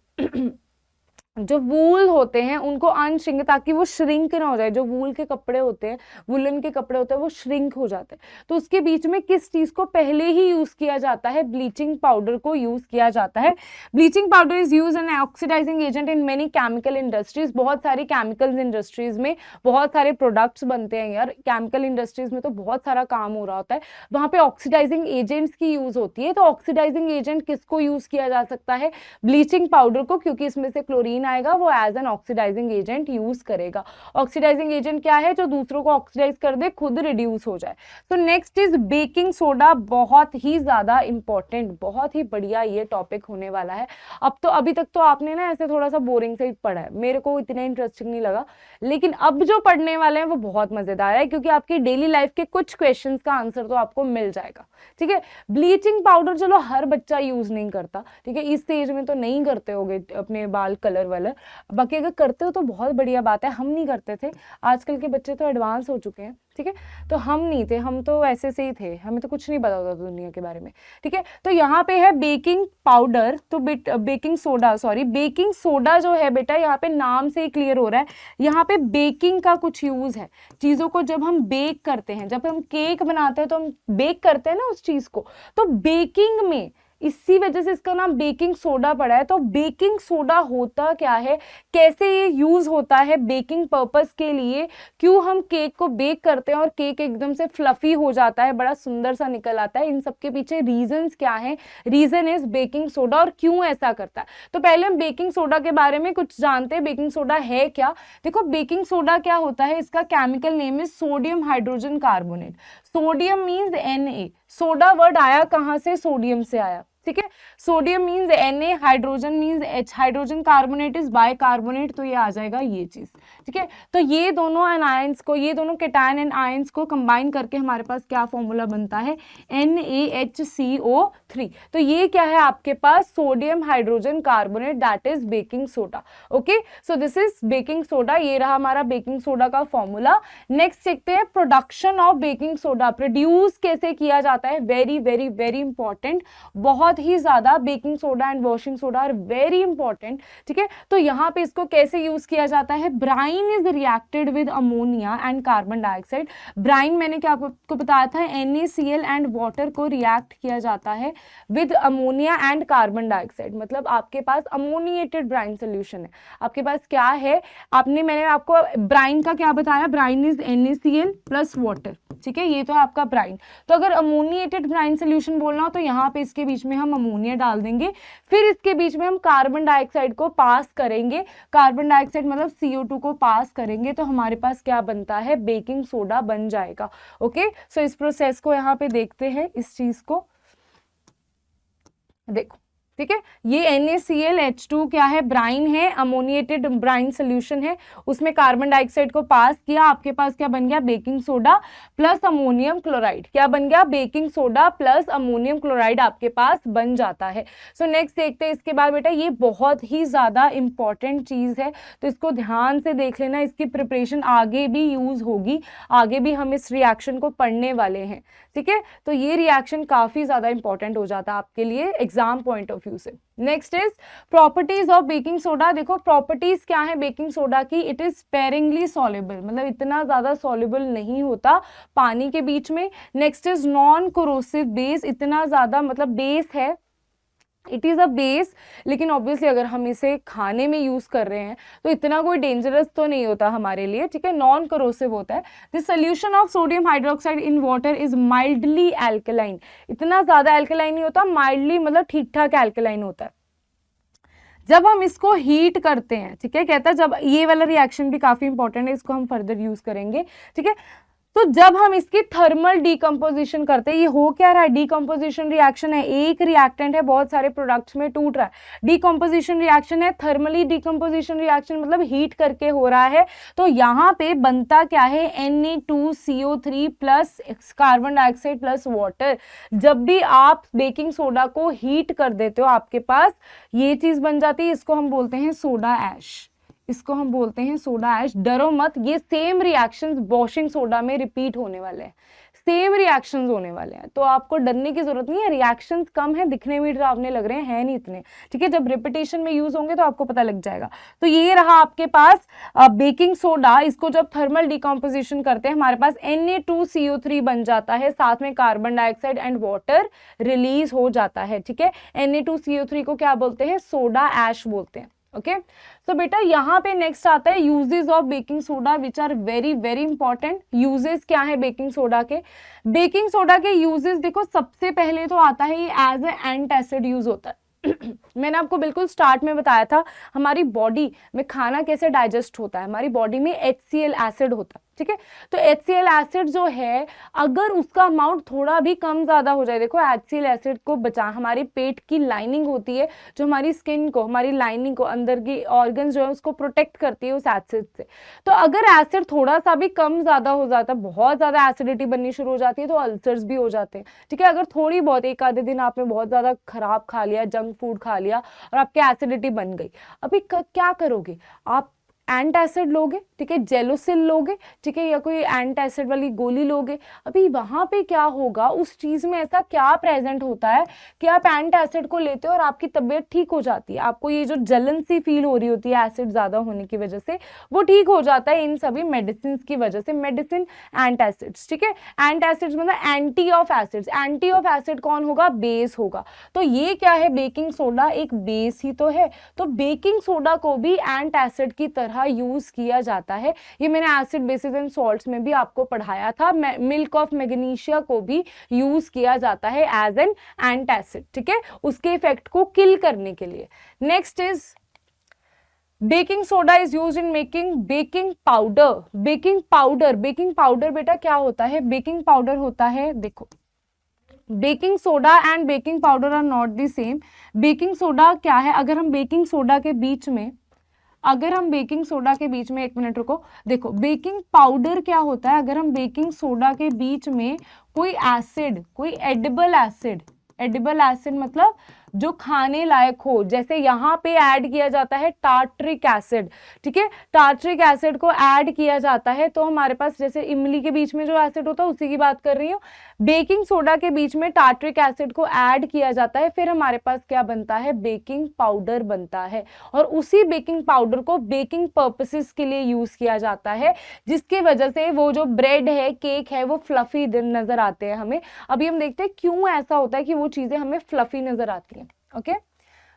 जो वूल होते हैं उनको अनश्रिंक, ताकि वो श्रिंक ना हो जाए, जो वूल के कपड़े होते हैं, वुलन के कपड़े होते हैं, वो श्रिंक हो जाते हैं। तो उसके बीच में किस चीज को पहले ही यूज किया जाता है, ब्लीचिंग पाउडर को यूज किया जाता है। Bleaching powder is use an oxidising agent in many chemical industries, बहुत सारी केमिकल इंडस्ट्रीज में बहुत सारे प्रोडक्ट्स बनते हैं यार, केमिकल इंडस्ट्रीज में तो बहुत सारा काम हो रहा होता है, वहां पे ऑक्सीडाइजिंग एजेंट्स की यूज होती है। तो ऑक्सीडाइजिंग एजेंट किसको यूज किया जा सकता है, ब्लीचिंग पाउडर को, क्योंकि इसमें से क्लोरीन आएगा, वो as an oxidising agent use करेगा। ऑक्सीडाइजिंग एजेंट क्या है, जो दूसरों को ऑक्सीडाइज कर दे, खुद रिड्यूस हो जाए। तो नेक्स्ट इज बेकिंग सोडा, बहुत ही ज्यादा इंपॉर्टेंट, बहुत ही बढ़िया ये टॉपिक होने वाला है। अब तो अभी तक तो आपने ना ऐसे थोड़ा सा बोरिंग से ही पढ़ा है, मेरे को इतना इंटरेस्टिंग नहीं लगा, लेकिन अब जो पढ़ने वाले हैं वो बहुत मजेदार है, क्योंकि आपकी डेली लाइफ के कुछ क्वेश्चंस का आंसर तो आपको मिल जाएगा। ठीक है, ब्लीचिंग पाउडर चलो हर बच्चा यूज नहीं करता, ठीक है, इस एज में तो नहीं करते होगे अपने बाल कलर वाला, बाकी अगर करते हो तो बहुत बढ़िया बात है, हम नहीं करते थे, आजकल के बच्चे तो एडवांस हो चुके हैं। ठीक है, तो हम नहीं थे, हम तो ऐसे से ही थे, हमें तो कुछ नहीं पता होता दुनिया के बारे में। ठीक है, तो यहाँ पे है बेकिंग पाउडर, तो baking soda, sorry baking soda जो है बेटा, यहाँ पे नाम से ही क्लियर हो रहा है, यहाँ पे बेकिंग का कुछ यूज है। चीजों को जब हम बेक करते हैं, जब हम केक बनाते हैं तो हम बेक करते हैं ना उस चीज को, तो बेकिंग में इसी वजह से इसका नाम बेकिंग सोडा पड़ा है। तो बेकिंग सोडा होता क्या है, कैसे ये यूज होता है बेकिंग पर्पस के लिए, क्यों हम केक को बेक करते हैं और केक एकदम से फ्लफी हो जाता है, बड़ा सुंदर सा निकल आता है, इन सबके पीछे रीजंस क्या है, रीजन इज बेकिंग सोडा, और क्यों ऐसा करता है। तो पहले हम बेकिंग सोडा के बारे में कुछ जानते हैं, बेकिंग सोडा है क्या। देखो बेकिंग सोडा क्या होता है, इसका chemical name is sodium hydrogen carbonate. Sodium means Na, soda word आया कहां से, सोडियम से आया। ठीक है, sodium means Na, hydrogen means H, hydrogen carbonate is bicarbonate, तो ये आ जाएगा ये चीज। ठीक है, तो ये दोनों एनायंस को, ये दोनों केटायन एंड आयंस को कंबाइन करके हमारे पास क्या फॉर्मूला बनता है, NaHCO3। तो ये क्या है आपके पास, sodium hydrogen carbonate, that is baking soda. Okay, so this is baking soda, ये रहा हमारा बेकिंग सोडा का फॉर्मूला। नेक्स्ट देखते हैं production of baking soda, produce कैसे किया जाता है, वेरी वेरी वेरी इंपॉर्टेंट, बहुत ही ज्यादा baking soda and washing soda are very important. ठीक है, तो यहाँ पे इसको कैसे यूज किया जाता है, brine is reacted with ammonia and carbon dioxide. Brine मैंने क्या आपको बताया था, NaCl एंड वाटर को रिएक्ट किया जाता है with ammonia and carbon dioxide, मतलब आपके पास अमोनिएटेड ब्राइन सोल्यूशन है, आपके पास क्या है, मैंने आपको ब्राइन का क्या बताया, brine is NaCl plus water. ठीक है, ये तो है आपका ब्राइन। तो अगर अमोनिएटेड ब्राइन सोल्यूशन बोलना हो तो यहाँ पे इसके बीच में हम अमोनिया डाल देंगे, फिर इसके बीच में हम कार्बन डाइऑक्साइड को पास करेंगे, कार्बन डाइऑक्साइड मतलब CO2 को पास करेंगे, तो हमारे पास क्या बनता है, बेकिंग सोडा बन जाएगा। ओके, सो इस प्रोसेस को यहाँ पे देखते हैं, इस चीज को देखो। ठीक है, ये NaClH2 क्या है, ब्राइन है, अमोनिएटेड ब्राइन सोल्यूशन है, उसमें कार्बन डाइऑक्साइड को पास किया, आपके पास क्या बन गया, baking soda plus ammonium chloride, क्या बन गया, baking soda plus ammonium chloride आपके पास बन जाता है। सो नेक्स्ट देखते हैं इसके बाद बेटा, ये बहुत ही ज्यादा इंपॉर्टेंट चीज है, तो इसको ध्यान से देख लेना, इसकी प्रिपरेशन आगे भी यूज होगी, आगे भी हम इस रिएक्शन को पढ़ने वाले हैं। ठीक है, तो ये रिएक्शन काफी ज्यादा इंपॉर्टेंट हो जाता है आपके लिए एग्जाम पॉइंट ऑफ प्रोफ्यूसिव। Next is properties of baking soda. देखो प्रॉपर्टीज क्या है बेकिंग सोडा की, इट इज स्पेरिंगली सॉल्युबल, मतलब इतना ज्यादा सॉल्युबल नहीं होता पानी के बीच में। Next is non corrosive base, इतना ज्यादा मतलब बेस है, इट इज़ अ बेस, लेकिन ऑब्वियसली अगर हम इसे खाने में यूज़ कर रहे हैं तो इतना कोई डेंजरस तो नहीं होता हमारे लिए, ठीक है, नॉन करोसिव होता है। The solution of sodium hydroxide in water is mildly alkaline, इतना ज़्यादा एल्कलाइन नहीं होता, माइल्डली मतलब ठीक ठाक एल्कलाइन होता है। जब हम इसको हीट करते हैं, ठीक है, कहता है जब, ये वाला रिएक्शन भी काफ़ी इंपॉर्टेंट है, इसको हम फर्दर यूज़ करेंगे, ठीक है। तो जब हम इसकी थर्मल डीकम्पोजिशन करते हैं, ये हो क्या रहा है, डीकम्पोजिशन रिएक्शन है, एक रिएक्टेंट है बहुत सारे प्रोडक्ट्स में टूट रहा है, डीकम्पोजिशन रिएक्शन है, थर्मली डीकम्पोजिशन रिएक्शन मतलब हीट करके हो रहा है। तो यहाँ पे बनता क्या है, Na2CO3 plus carbon dioxide plus water. जब भी आप बेकिंग सोडा को हीट कर देते हो आपके पास ये चीज बन जाती है, इसको हम बोलते हैं सोडा ऐश, इसको हम बोलते हैं सोडा ऐश। डरो मत, ये सेम रिएक्शंस वॉशिंग सोडा में रिपीट होने वाले हैं, सेम रिएक्शंस होने वाले हैं, तो आपको डरने की जरूरत नहीं है। रिएक्शंस कम है, दिखने में डरावने लग रहे हैं नहीं इतने, ठीक है, जब रिपीटेशन में यूज होंगे तो आपको पता लग जाएगा। तो ये रहा आपके पास बेकिंग सोडा, इसको जब थर्मल डिकम्पोजिशन करते हैं हमारे पास Na2CO3 बन जाता है, साथ में carbon dioxide and water release हो जाता है, ठीक है। Na2CO3 को क्या बोलते हैं, सोडा ऐश बोलते हैं, ओके। सो बेटा यहाँ पे नेक्स्ट आता है uses of baking soda which are very very important. Uses क्या है बेकिंग सोडा के, बेकिंग सोडा के यूजेस देखो, सबसे पहले तो आता है ये एज ए एंटासिड यूज होता है। मैंने आपको बिल्कुल स्टार्ट में बताया था हमारी बॉडी में खाना कैसे डाइजेस्ट होता है, हमारी बॉडी में HCl एसिड होता है, ठीक है। तो HCl एसिड जो है अगर उसका अमाउंट थोड़ा भी कम ज्यादा हो जाए, देखो HCl एसिड को बचा, हमारी पेट की लाइनिंग होती है जो हमारी स्किन को, हमारी लाइनिंग को, अंदर की ऑर्गन जो है उसको प्रोटेक्ट करती है उस एसिड से। तो अगर एसिड थोड़ा सा भी कम ज्यादा हो जाता है, बहुत ज्यादा एसिडिटी बननी शुरू हो जाती है तो अल्सर्स भी हो जाते हैं, ठीक है। अगर थोड़ी बहुत एक आधे दिन आपने बहुत ज्यादा खराब खा लिया, जंक फूड खा लिया और आपकी एसिडिटी बन गई, अभी क्या करोगे आप, एंटासिड लोगे, ठीक है, जेलोसिल लोगे, ठीक है, या कोई एंटासिड वाली गोली लोगे। अभी वहां पे क्या होगा, उस चीज में ऐसा क्या प्रेजेंट होता है कि आप एंटासिड को लेते हो और आपकी तबीयत ठीक हो जाती है, आपको ये जो जलन सी फील हो रही होती है एसिड ज्यादा होने की वजह से, वो ठीक हो जाता है इन सभी मेडिसिन की वजह से। मेडिसिन एंटासिड्स, ठीक है, एंटासिड्स मतलब anti of acids, anti of acid कौन होगा, बेस होगा। तो ये क्या है, बेकिंग सोडा एक बेस ही तो है, तो बेकिंग सोडा को भी एंटासिड की तरह यूज किया जाता है। ये मैंने एसिड बेसिस एंड सॉल्ट्स में भी आपको पढ़ाया था। मिल्क ऑफ मैग्नीशिया को भी यूज किया जाता है एज एन एंटासिड, ठीक है, उसके इफेक्ट को किल करने के लिए। Next is baking soda is use in making baking powder. Baking powder, baking powder बेटा क्या होता है, बेकिंग पाउडर होता है, देखो baking soda and baking powder are not the same. Baking soda क्या है, अगर हम बेकिंग सोडा के बीच में, एक मिनट रुको, देखो बेकिंग पाउडर क्या होता है, अगर हम बेकिंग सोडा के बीच में कोई एसिड, कोई एडिबल एसिड मतलब जो खाने लायक हो, जैसे यहाँ पे ऐड किया जाता है टार्ट्रिक एसिड, ठीक है, टार्ट्रिक एसिड को ऐड किया जाता है तो हमारे पास, जैसे इमली के बीच में जो एसिड होता है उसी की बात कर रही हूँ, बेकिंग सोडा के बीच में टार्ट्रिक एसिड को ऐड किया जाता है, फिर हमारे पास क्या बनता है, बेकिंग पाउडर बनता है। और उसी बेकिंग पाउडर को बेकिंग पर्पसेस के लिए यूज किया जाता है, जिसकी वजह से वो जो ब्रेड है, केक है, वो फ्लफी नजर आते हैं हमें। अभी हम देखते हैं क्यों ऐसा होता है कि वो चीजें हमें फ्लफी नजर आती हैं, ओके।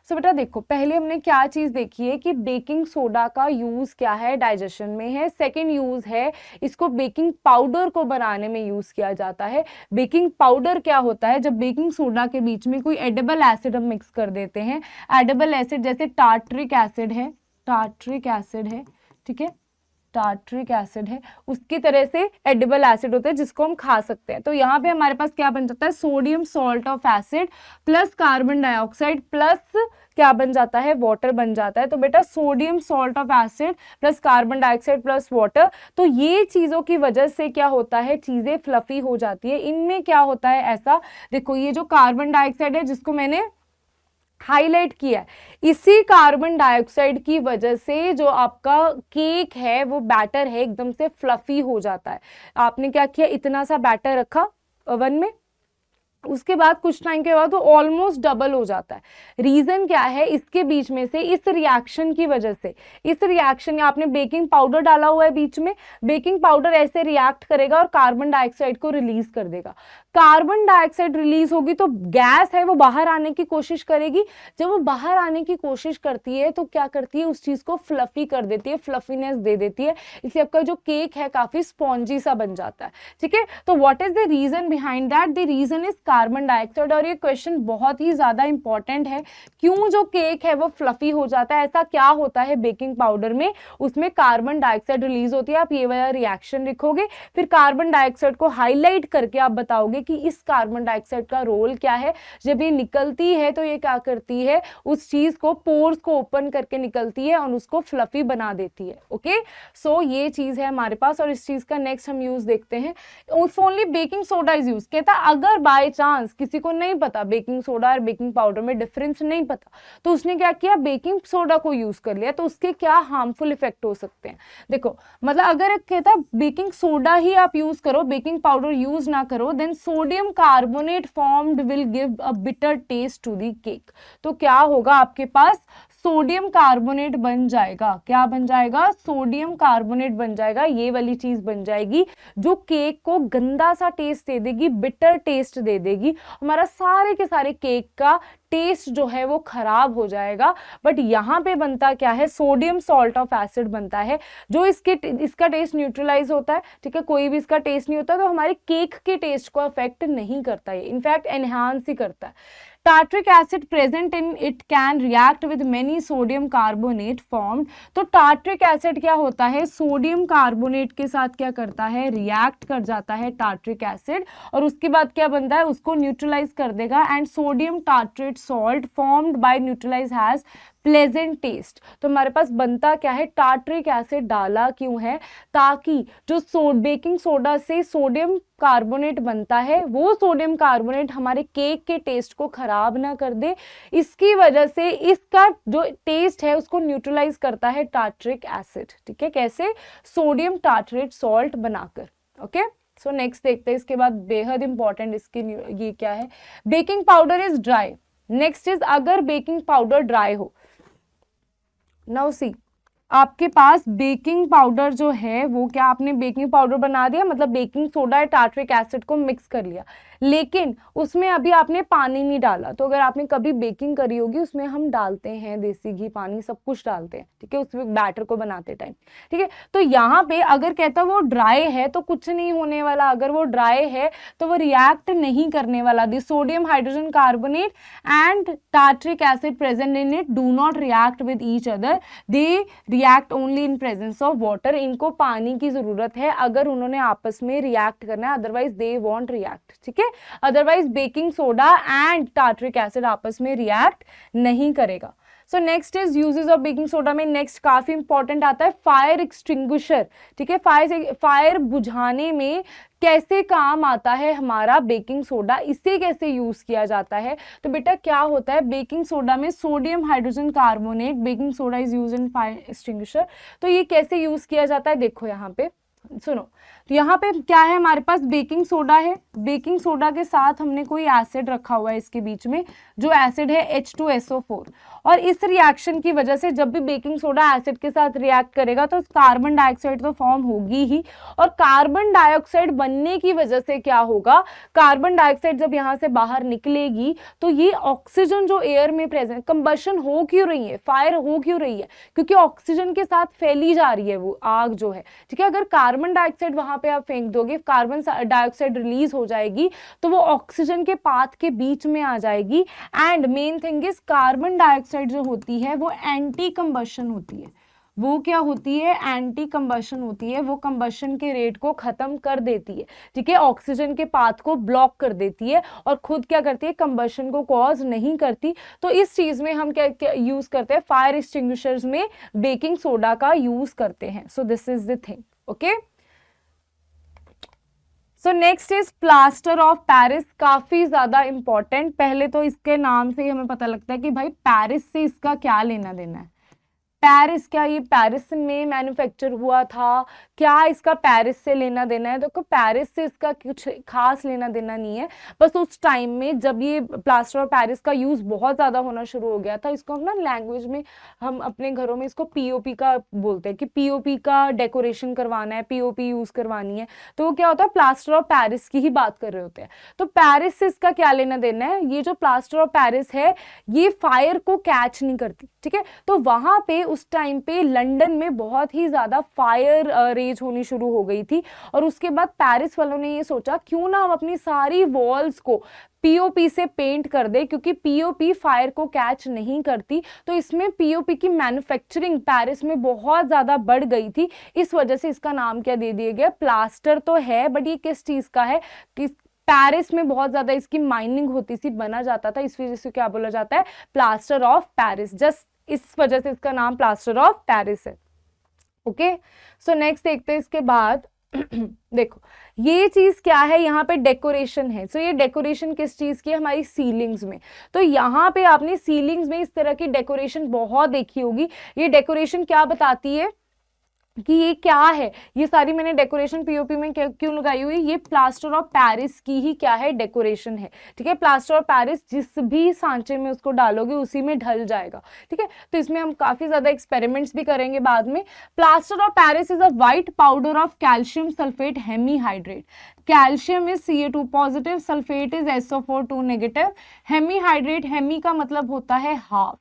सो बेटा देखो, पहले हमने क्या चीज देखी है कि बेकिंग सोडा का यूज क्या है, डाइजेशन में है। सेकंड यूज है, इसको बेकिंग पाउडर को बनाने में यूज किया जाता है। बेकिंग पाउडर क्या होता है, जब बेकिंग सोडा के बीच में कोई एडिबल एसिड हम मिक्स कर देते हैं, एडिबल एसिड जैसे टार्ट्रिक एसिड है, ठीक है, टार्ट्रिक एसिड है, उसकी तरह से एडिबल एसिड होते हैं जिसको हम खा सकते हैं। तो यहाँ पे हमारे पास क्या बन जाता है, sodium salt of acid plus carbon dioxide plus क्या बन जाता है, वाटर बन जाता है। तो बेटा sodium salt of acid plus carbon dioxide plus water, तो ये चीजों की वजह से क्या होता है, चीजें फ्लफी हो जाती है। इनमें क्या होता है ऐसा, देखो ये जो कार्बन डाइऑक्साइड है जिसको मैंने हाईलाइट किया है, इसी कार्बन डाइऑक्साइड की वजह से जो आपका केक है, वो बैटर है, एकदम से फ्लफी हो जाता है। आपने क्या किया, इतना सा बैटर रखा ओवन में, उसके बाद कुछ टाइम के बाद वो ऑलमोस्ट डबल हो जाता है। रीजन क्या है, इसके बीच में से इस रिएक्शन की वजह से, इस रिएक्शन, आपने बेकिंग पाउडर डाला हुआ है बीच में, बेकिंग पाउडर ऐसे रिएक्ट करेगा और कार्बन डाइऑक्साइड को रिलीज कर देगा। कार्बन डाइऑक्साइड रिलीज होगी तो गैस है वो बाहर आने की कोशिश करेगी। जब वो बाहर आने की कोशिश करती है तो क्या करती है, उस चीज को फ्लफी कर देती है, फ्लफीनेस दे देती है, इसलिए आपका जो केक है काफी स्पॉन्जी सा बन जाता है। ठीक है, तो what is the reason behind that? The reason is carbon dioxide. और ये क्वेश्चन बहुत ही ज्यादा इंपॉर्टेंट है, क्यों जो केक है वो फ्लफी हो जाता है, ऐसा क्या होता है बेकिंग पाउडर में, उसमें कार्बन डाइऑक्साइड रिलीज होती है। आप ये वाला रिएक्शन लिखोगे, फिर कार्बन डाइऑक्साइड को हाईलाइट करके आप बताओगे कि इस कार्बन डाइऑक्साइड का रोल क्या है। जब ये निकलती है तो ये क्या करती है, उस चीज को, पोर्स को ओपन करके निकलती है और उसको फ्लफी बना देती है। ओके, सो ये चीज है हमारे पास। और इस चीज का नेक्स्ट हम यूज देखते हैं, if only baking soda is use. कहता अगर बाय चांस किसी को नहीं पता बेकिंग सोडा और बेकिंग पाउडर में डिफरेंस नहीं पता, तो उसने क्या किया, बेकिंग सोडा को यूज कर लिया, तो उसके क्या हार्मफुल इफेक्ट हो सकते हैं। देखो, मतलब अगर कहता बेकिंग सोडा ही आप यूज करो, बेकिंग पाउडर यूज ना करो, then sodium carbonate formed will give a bitter taste to the cake. तो क्या होगा, आपके पास सोडियम कार्बोनेट बन जाएगा। क्या बन जाएगा? सोडियम कार्बोनेट बन जाएगा। ये वाली चीज बन जाएगी जो केक को गंदा सा टेस्ट दे देगी, बिटर टेस्ट दे देगी। हमारा सारे के सारे केक का टेस्ट जो है वो खराब हो जाएगा। बट यहाँ पे बनता क्या है, सोडियम सॉल्ट ऑफ एसिड बनता है, जो इसका टेस्ट न्यूट्रलाइज होता है। ठीक है, कोई भी इसका टेस्ट नहीं होता, तो हमारे केक के टेस्ट को अफेक्ट नहीं करता है, इनफैक्ट एनहांस ही करता है। Tartaric acid present in it can react with many sodium carbonate formed. तो टार्ट्रिक एसिड क्या होता है, सोडियम कार्बोनेट के साथ क्या करता है, रिएक्ट कर जाता है टार्ट्रिक एसिड, और उसके बाद क्या बनता है, उसको न्यूट्रलाइज कर देगा। And sodium tartrate salt formed by neutralise has pleasant taste. तो हमारे पास बनता क्या है, टार्ट्रिक एसिड डाला क्यों है, ताकि जो बेकिंग सोडा से सोडियम कार्बोनेट बनता है, वो सोडियम कार्बोनेट हमारे केक के टेस्ट को खराब ना कर दे। इसकी वजह से इसका जो टेस्ट है उसको न्यूट्रलाइज करता है टार्ट्रिक एसिड। ठीक है, कैसे, सोडियम टार्ट्रेट सॉल्ट बनाकर। ओके, सो नेक्स्ट देखते हैं, इसके बाद बेहद इंपॉर्टेंट इसकी ये क्या है, baking powder is dry. Next is, अगर बेकिंग पाउडर ड्राई हो, नाउ सी, आपके पास बेकिंग पाउडर जो है वो क्या, आपने बेकिंग पाउडर बना दिया, मतलब बेकिंग सोडा या टार्ट्रिक एसिड को मिक्स कर लिया, लेकिन उसमें अभी आपने पानी नहीं डाला। तो अगर आपने कभी बेकिंग करी होगी, उसमें हम डालते हैं देसी घी, पानी, सब कुछ डालते हैं। ठीक है, उसमें बैटर को बनाते टाइम। ठीक है, तो यहाँ पे अगर कहता वो ड्राई है तो कुछ नहीं होने वाला। अगर वो ड्राई है तो वो रिएक्ट नहीं करने वाला। The sodium hydrogen carbonate and tartaric acid present in it do not react with each other, they react only in presence of water. इनको पानी की जरूरत है अगर उन्होंने आपस में रिएक्ट करना है, अदरवाइज दे वॉन्ट रिएक्ट। ठीक है, otherwise baking soda and tartaric acid आपस में रिएक्ट नहीं करेगा। So next is uses of baking soda में नेक्स्ट काफी इंपॉर्टेंट आता है फायर एक्सटिंग्विशर। ठीक है, फायर बुझाने में कैसे काम आता है हमारा बेकिंग सोडा, इसे कैसे यूज किया जाता है। तो बेटा क्या होता है, बेकिंग सोडा में sodium hydrogen carbonate, baking soda is use in fire extinguisher. तो ये कैसे यूज किया जाता है, देखो यहाँ पे सुनो। तो यहाँ पे क्या है, हमारे पास बेकिंग सोडा है, बेकिंग सोडा के साथ हमने कोई एसिड रखा हुआ है इसके बीच में, जो एसिड है H2SO4। और इस रिएक्शन की वजह से जब भी बेकिंग सोडा एसिड के साथ रिएक्ट करेगा तो कार्बन डाइऑक्साइड तो फॉर्म होगी ही, और कार्बन डाइऑक्साइड बनने की वजह से क्या होगा, कार्बन डाइऑक्साइड जब यहाँ से बाहर निकलेगी तो ये ऑक्सीजन जो एयर में प्रेजेंट, कंबशन हो क्यों रही है, फायर हो क्यों रही है, क्योंकि ऑक्सीजन के साथ फैली जा रही है वो आग जो है। ठीक है, अगर कार्बन डाइऑक्साइड वहां पे आप फेंक दोगे, कार्बन डाइऑक्साइड रिलीज हो जाएगी तो वो ऑक्सीजन के पाथ के बीच में आ जाएगी। And main thing is, carbon dioxide जो होती है वो एंटी कंबशन होती है। वो क्या होती है, एंटी कंबशन होती है। वो कंबशन के रेट को खत्म कर देती है। ठीक है, ऑक्सीजन के पाथ को ब्लॉक कर देती है और खुद क्या करती है, कंबशन को कॉज नहीं करती। तो इस चीज में हम क्या यूज करते हैं, फायर एक्सटिंग्विशर्स में बेकिंग सोडा का यूज करते हैं। सो this is the thing. Okay, so next is plaster of Paris. काफी ज्यादा इंपॉर्टेंट। पहले तो इसके नाम से ही हमें पता लगता है कि भाई पेरिस से इसका क्या लेना देना है। पेरिस, क्या ये पेरिस में मैन्युफैक्चर हुआ था, क्या इसका पेरिस से लेना देना है? तो पेरिस से इसका कुछ खास लेना देना नहीं है, बस उस टाइम में जब ये प्लास्टर ऑफ पेरिस का यूज बहुत ज्यादा होना शुरू हो गया था, इसको हम ना लैंग्वेज में हम अपने घरों में इसको पीओपी का बोलते हैं कि पीओपी का डेकोरेशन करवाना है, पीओपी यूज करवानी है, तो वो क्या होता है, प्लास्टर ऑफ पेरिस की ही बात कर रहे होते हैं। तो पेरिस से इसका क्या लेना देना है? ये जो प्लास्टर ऑफ पेरिस है ये फायर को कैच नहीं करती, ठीक है। तो वहां पे उस टाइम पे लंदन में बहुत ही ज्यादा फायर रेज होनी शुरू हो गई थी, और उसके बाद पेरिस वालों ने ये सोचा क्यों ना हम अपनी सारी वॉल्स को पीओपी से पेंट कर दे, क्योंकि पीओपी फायर को कैच नहीं करती। तो इसमें पीओपी की मैन्युफैक्चरिंग पेरिस में बहुत ज्यादा बढ़ गई थी, इस वजह से इसका नाम क्या दे दिया गया, प्लास्टर तो है बट ये किस चीज का है, किस पेरिस में बहुत ज्यादा इसकी माइनिंग होती थी, बना जाता था, इस वजह से क्या बोला जाता है, प्लास्टर ऑफ पेरिस। जस्ट इस वजह से इसका नाम प्लास्टर ऑफ पेरिस है। ओके, सो नेक्स्ट देखते हैं इसके बाद देखो ये चीज क्या है, यहाँ पे डेकोरेशन है। सो ये डेकोरेशन किस चीज की है, हमारी सीलिंग्स में। तो यहाँ पे आपने सीलिंग्स में इस तरह की डेकोरेशन बहुत देखी होगी। ये डेकोरेशन क्या बताती है कि ये क्या है, ये सारी मैंने डेकोरेशन पीओपी में क्यों लगाई हुई, ये प्लास्टर ऑफ पेरिस की ही क्या है, डेकोरेशन है, ठीक है। प्लास्टर ऑफ पेरिस जिस भी सांचे में उसको डालोगे उसी में ढल जाएगा, ठीक है। तो इसमें हम काफी ज्यादा एक्सपेरिमेंट्स भी करेंगे बाद में। Plaster of Paris is a white powder of calcium sulphate hemihydrate. Calcium is Ca2 positive, sulphate is SO4 negative. Hemihydrate, hemi का मतलब होता है हाफ,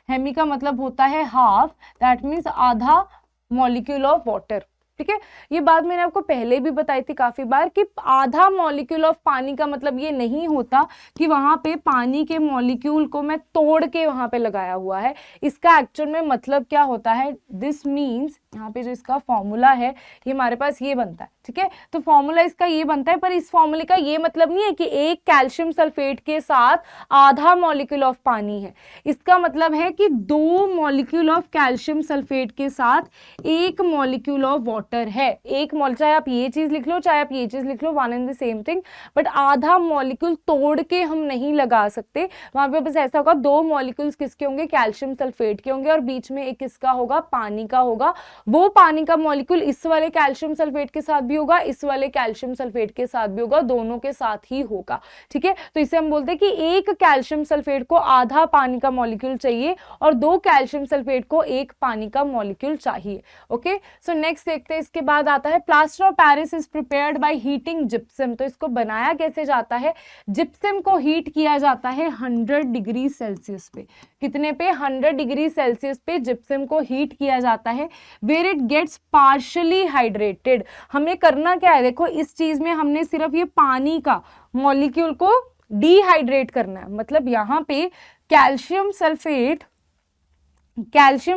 हेमी का मतलब होता है हाफ, दैट मीन्स आधा मॉलिक्यूल ऑफ वाटर, ठीक है। ये बात मैंने आपको पहले भी बताई थी काफी बार कि आधा मॉलिक्यूल ऑफ पानी का मतलब ये नहीं होता कि वहां पे पानी के मॉलिक्यूल को मैं तोड़ के वहां पे लगाया हुआ है। इसका एक्चुअल में मतलब क्या होता है, दिस मीन्स यहाँ पे जो इसका फॉर्मूला है ये हमारे पास ये बनता है, ठीक है। तो फॉर्मूला इसका ये बनता है, पर इस फॉर्मूले का ये मतलब नहीं है कि एक कैल्शियम सल्फेट के साथ आधा मॉलिक्यूल ऑफ पानी है। इसका मतलब है कि 2 मॉलिक्यूल ऑफ कैल्शियम सल्फेट के साथ 1 मॉलिक्यूल ऑफ वाटर है। एक मॉल, चाहे आप ये चीज लिख लो चाहे आप ये चीज लिख लो, one and the same thing, but आधा मॉलिक्यूल तोड़ के हम नहीं लगा सकते। वहां पे बस ऐसा होगा 2 मॉलिक्यूल्स किसके होंगे, कैल्शियम सल्फेट के होंगे, और बीच में एक किसका होगा, पानी का होगा। वो पानी का मॉलिक्यूल इस वाले कैल्शियम सल्फेट के साथ भी होगा, इस वाले कैल्शियम सल्फेट के साथ भी होगा, दोनों के साथ ही होगा, ठीक है। तो इसे हम बोलते हैं कि एक कैल्शियम सल्फेट को आधा पानी का मॉलिक्यूल चाहिए और 2 कैल्शियम सल्फेट को 1 पानी का मॉलिक्यूल चाहिए। ओके, सो नेक्स्ट देखते हैं, इसके बाद आता है plaster of Paris is prepared by heating gypsum. तो इसको बनाया कैसे जाता है, जिप्सम को हीट किया जाता है 100 डिग्री सेल्सियस पे। कितने पे, 100 डिग्री सेल्सियस पे जिप्सम को हीट किया जाता है, where it gets partially hydrated. हमें करना क्या है, देखो इस चीज में हमने सिर्फ ये पानी का मॉलिक्यूल को डिहाइड्रेट करना है, मतलब यहाँ पे calcium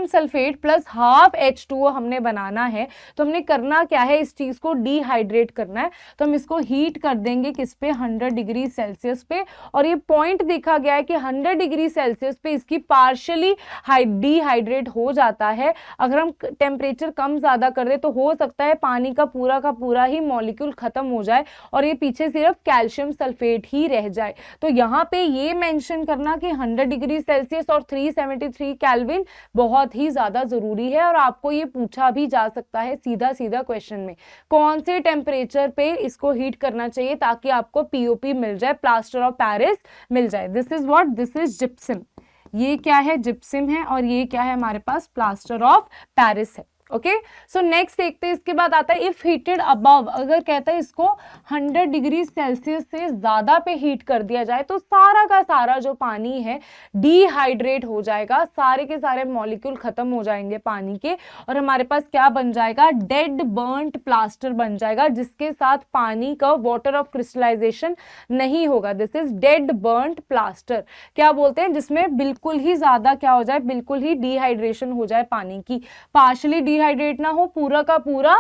sulphate plus half H2O हमने बनाना है। तो हमने करना क्या है, इस चीज को डिहाइड्रेट करना है, तो हम इसको हीट कर देंगे किस पे, 100 डिग्री सेल्सियस पे। और ये पॉइंट देखा गया है कि 100 डिग्री सेल्सियस पे इसकी पार्शियली डिहाइड्रेट हो जाता है। अगर हम टेम्परेचर कम ज्यादा कर दे तो हो सकता है पानी का पूरा ही मॉलिक्यूल खत्म हो जाए और ये पीछे सिर्फ कैल्शियम सल्फेट ही रह जाए। तो यहाँ पे ये मेंशन करना कि 100 डिग्री सेल्सियस और 373 केल्विन बहुत ही ज्यादा जरूरी है। और आपको ये पूछा भी जा सकता है सीधा क्वेश्चन में, कौन से टेम्परेचर पे इसको हीट करना चाहिए ताकि आपको पीओपी मिल जाए, प्लास्टर ऑफ पेरिस मिल जाए। This is what, this is gypsum. ये क्या है, जिप्सम है, और ये क्या है हमारे पास, प्लास्टर ऑफ पेरिस है। ओके, सो नेक्स्ट देखते हैं, इसके बाद आता है इफ हीटेड अबव। अगर कहता है इसको 100 डिग्री सेल्सियस से ज्यादा पे हीट कर दिया जाए तो सारा का सारा जो पानी है डिहाइड्रेट हो जाएगा, सारे के सारे मॉलिक्यूल खत्म हो जाएंगे पानी के, और हमारे पास क्या बन जाएगा, डेड बर्न्ट प्लास्टर बन जाएगा, जिसके साथ पानी का वाटर ऑफ क्रिस्टलाइजेशन नहीं होगा। This is dead burnt plaster. क्या बोलते हैं, जिसमें बिल्कुल ही ज्यादा क्या हो जाए, बिल्कुल ही डिहाइड्रेशन हो जाए पानी की, पार्शली डिहाइड्रेट ना हो, पूरा का पूरा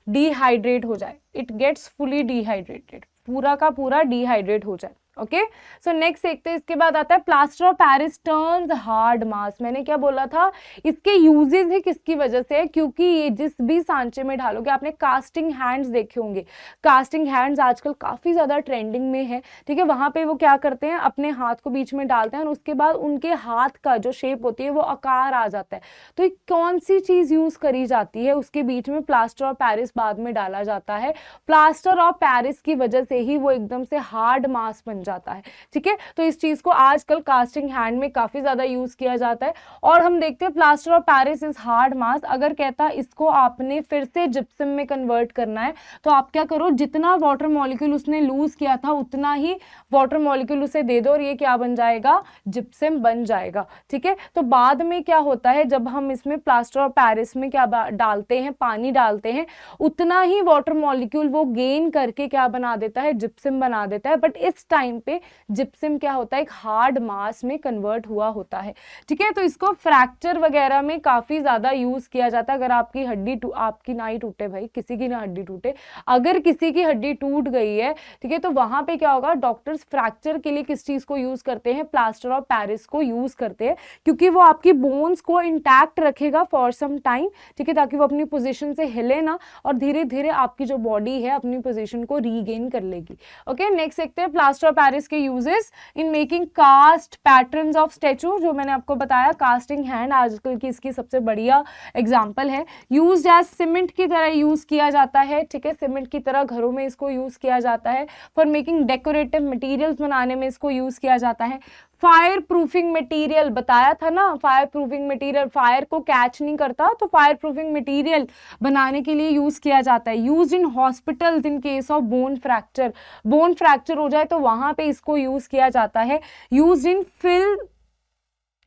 डिहाइड्रेट हो जाए, इट गेट्स फुली डिहाइड्रेटेड, पूरा का पूरा डिहाइड्रेट हो जाए। ओके। सो नेक्स्ट देखते हैं, इसके बाद आता है plaster of Paris turns hard mass. मैंने क्या बोला था, इसके यूजेस है किसकी वजह से, क्योंकि ये जिस भी सांचे में डालोगे, आपने कास्टिंग हैंड्स देखे होंगे, कास्टिंग हैंड्स आजकल काफी ज्यादा ट्रेंडिंग में है, ठीक है। वहां पे वो क्या करते हैं, अपने हाथ को बीच में डालते हैं और उसके बाद उनके हाथ का जो शेप होती है वो आकार आ जाता है। तो ये कौन सी चीज यूज करी जाती है, उसके बीच में प्लास्टर ऑफ पेरिस बाद में डाला जाता है। प्लास्टर ऑफ पेरिस की वजह से ही वो एकदम से हार्ड मास बन जाता है, ठीक है। तो इस चीज को आजकल कास्टिंग हैंड में काफी ज्यादा यूज किया जाता है। और हम देखते हैं plaster of Paris is hard mass. अगर कहता इसको आपने फिर से जिप्सम में कन्वर्ट करना है, तो आप क्या करो, जितना वाटर मॉलिक्यूल उसने लूज किया था उतना ही वाटर मॉलिक्यूल उसे दे दो और ये क्या बन जाएगा, जिप्सम बन जाएगा, ठीक है। तो बाद में क्या होता है, जब हम इसमें प्लास्टर ऑफ पेरिस में क्या डालते हैं, पानी डालते हैं, उतना ही वाटर मॉलिक्यूल वो गेन करके क्या बना देता है, जिप्सम बना देता है। बट इस टाइम पे जिप्सम क्या होता है, एक हार्ड मास में कन्वर्ट हुआ होता है, ठीक है। तो इसको फ्रैक्चर वगैरह में काफी ज्यादा यूज किया जाता है। अगर आपकी हड्डी आपकी ना ही टूटे भाई, किसी की ना हड्डी टूटे, अगर किसी की हड्डी टूट गई है, ठीक है, तो वहां पे क्या होगा, डॉक्टर्स फ्रैक्चर के लिए किस चीज को यूज करते हैं, प्लास्टर ऑफ पेरिस को यूज करते हैं, क्योंकि वो आपकी बोन्स को इंटैक्ट रखेगा फॉर सम टाइम, ठीक है, ताकि वो अपनी पोजीशन से हिले ना और धीरे धीरे आपकी जो बॉडी है अपनी पोजीशन को रीगेन कर लेगी। ओके, नेक्स्ट देखते हैं प्लास्टर ऑफ पेरिस के uses in making cast patterns of statue. जो मैंने आपको बताया, कास्टिंग हैंड आजकल की इसकी सबसे बढ़िया एग्जांपल है। यूज्ड एज सीमेंट की तरह यूज किया जाता है, ठीक है, सीमेंट की तरह घरों में इसको यूज किया जाता है। फॉर मेकिंग डेकोरेटिव मटेरियल्स बनाने में इसको यूज किया जाता है। फायर प्रूफिंग मटेरियल बताया था ना, फायर प्रूफिंग मटेरियल फायर को कैच नहीं करता, तो फायर प्रूफिंग मटेरियल बनाने के लिए यूज किया जाता है। Use in hospitals in case of bone fracture, bone fracture हो जाए तो वहां पे इसको यूज किया जाता है। Use in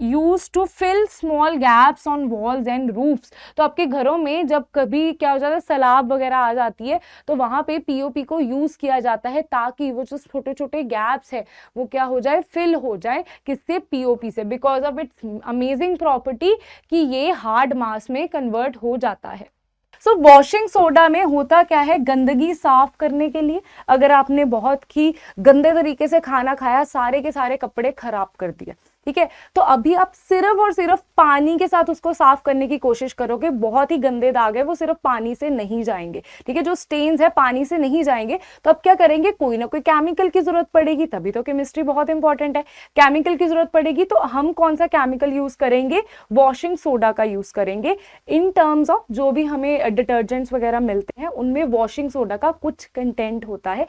use to fill small gaps on walls and roofs. तो आपके घरों में जब कभी क्या हो जाता है, सलाब वगैरह आ जाती है, तो वहां पे पीओपी को यूज किया जाता है ताकि वो जो छोटे छोटे गैप्स है वो क्या हो जाए, फिल हो जाए, किससे, पीओपी से, because of its amazing property कि ये हार्ड मास में कन्वर्ट हो जाता है। सो वॉशिंग सोडा में होता क्या है, गंदगी साफ करने के लिए। अगर आपने बहुत ही गंदे तरीके से खाना खाया, सारे के सारे कपड़े खराब कर दिए, ठीक है, तो अभी आप सिर्फ और सिर्फ पानी के साथ उसको साफ करने की कोशिश करोगे। बहुत ही गंदे दाग है, वो सिर्फ पानी से नहीं जाएंगे, ठीक है, जो स्टेन्स है पानी से नहीं जाएंगे। तो अब क्या करेंगे, कोई ना कोई केमिकल की जरूरत पड़ेगी, तभी तो केमिस्ट्री बहुत इंपॉर्टेंट है। केमिकल की जरूरत पड़ेगी, तो हम कौन सा केमिकल यूज करेंगे, वॉशिंग सोडा का यूज करेंगे। इन टर्म्स ऑफ जो भी हमें डिटर्जेंट्स वगैरह मिलते हैं उनमें वॉशिंग सोडा का कुछ कंटेंट होता है।